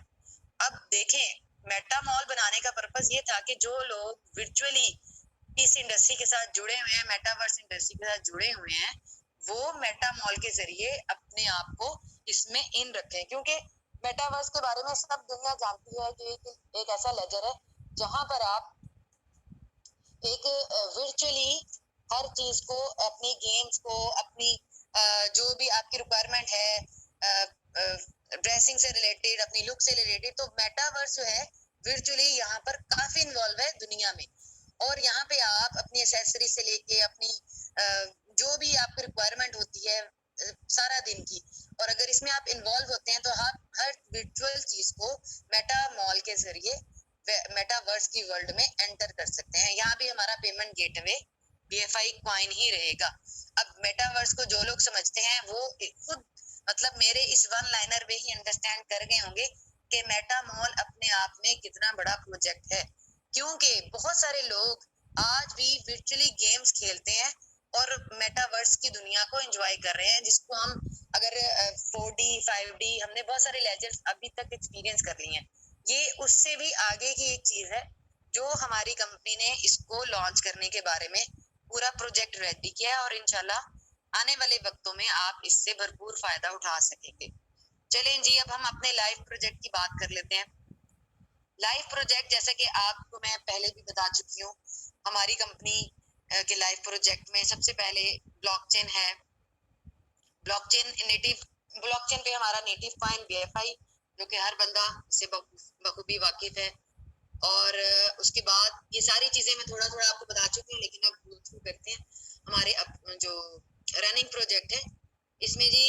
अब देखें, मेटा मॉल बनाने का पर्पस ये था कि जो लोग वर्चुअली इस इंडस्ट्री के साथ जुड़े हुए हैं, मेटावर्स इंडस्ट्री के साथ जुड़े हुए हैं, वो मेटा मॉल के जरिए अपने आप को इसमें इन रखें। क्योंकि मेटावर्स के बारे में सब दुनिया जानती है कि एक ऐसा लेजर है जहां पर आप एक वर्चुअली हर चीज को, अपनी गेम्स को, अपनी जो भी आपकी रिक्वायरमेंट है ड्रेसिंग से रिलेटेड, अपनी लुक से रिलेटेड, तो मेटावर्स जो है वर्चुअली यहाँ पर काफी इन्वॉल्व है दुनिया में। और यहाँ पे आप अपनी एसेसरी से लेके अपनी जो भी आपकी रिक्वायरमेंट होती है सारा दिन की, और अगर इसमें आप इन्वॉल्व होते हैं तो आप हर वर्चुअल चीज को मेटा मॉल के जरिए मेटावर्स की वर्ल्ड में एंटर कर सकते हैं। यहाँ भी हमारा पेमेंट गेटवे बीएफआई कॉइन ही रहेगा। अब मेटावर्स को जो लोग समझते हैं वो खुद मतलब मेरे इस वन लाइनर में ही अंडरस्टैंड कर गए होंगे कि मेटा मॉल अपने आप में कितना बड़ा प्रोजेक्ट है। क्योंकि बहुत सारे लोग आज भी वर्चुअली गेम्स खेलते हैं और मेटावर्स की दुनिया को एंजॉय कर रहे हैं, जिसको हम अगर 4D 5D हमने बहुत सारे लेजर्स अभी तक एक्सपीरियंस कर लिए हैं। ये उससे भी आगे की एक चीज है जो हमारी कंपनी ने इसको लॉन्च करने के बारे में पूरा प्रोजेक्ट रेडी किया है, और इंशाल्लाह आने वाले वक्तों में आप इससे भरपूर फायदा उठा सकेंगे। चलें जी, अब हम अपने लाइव प्रोजेक्ट की बात कर लेते हैं। लाइव प्रोजेक्ट जैसे कि आपको मैं पहले भी बता चुकी हूँ, हमारी कंपनी के लाइव प्रोजेक्ट में सबसे पहले ब्लॉकचेन है। ब्लॉकचेन पे हमारा नेटिव कॉइन बीएफआई, जो कि हर बंदा इससे बखूबी वाकिफ है। और उसके बाद ये सारी चीजें मैं थोड़ा थोड़ा आपको बता चुकी हूँ, लेकिन अब गो थ्रू करते हैं हमारे जो रनिंग प्रोजेक्ट है। इसमें जी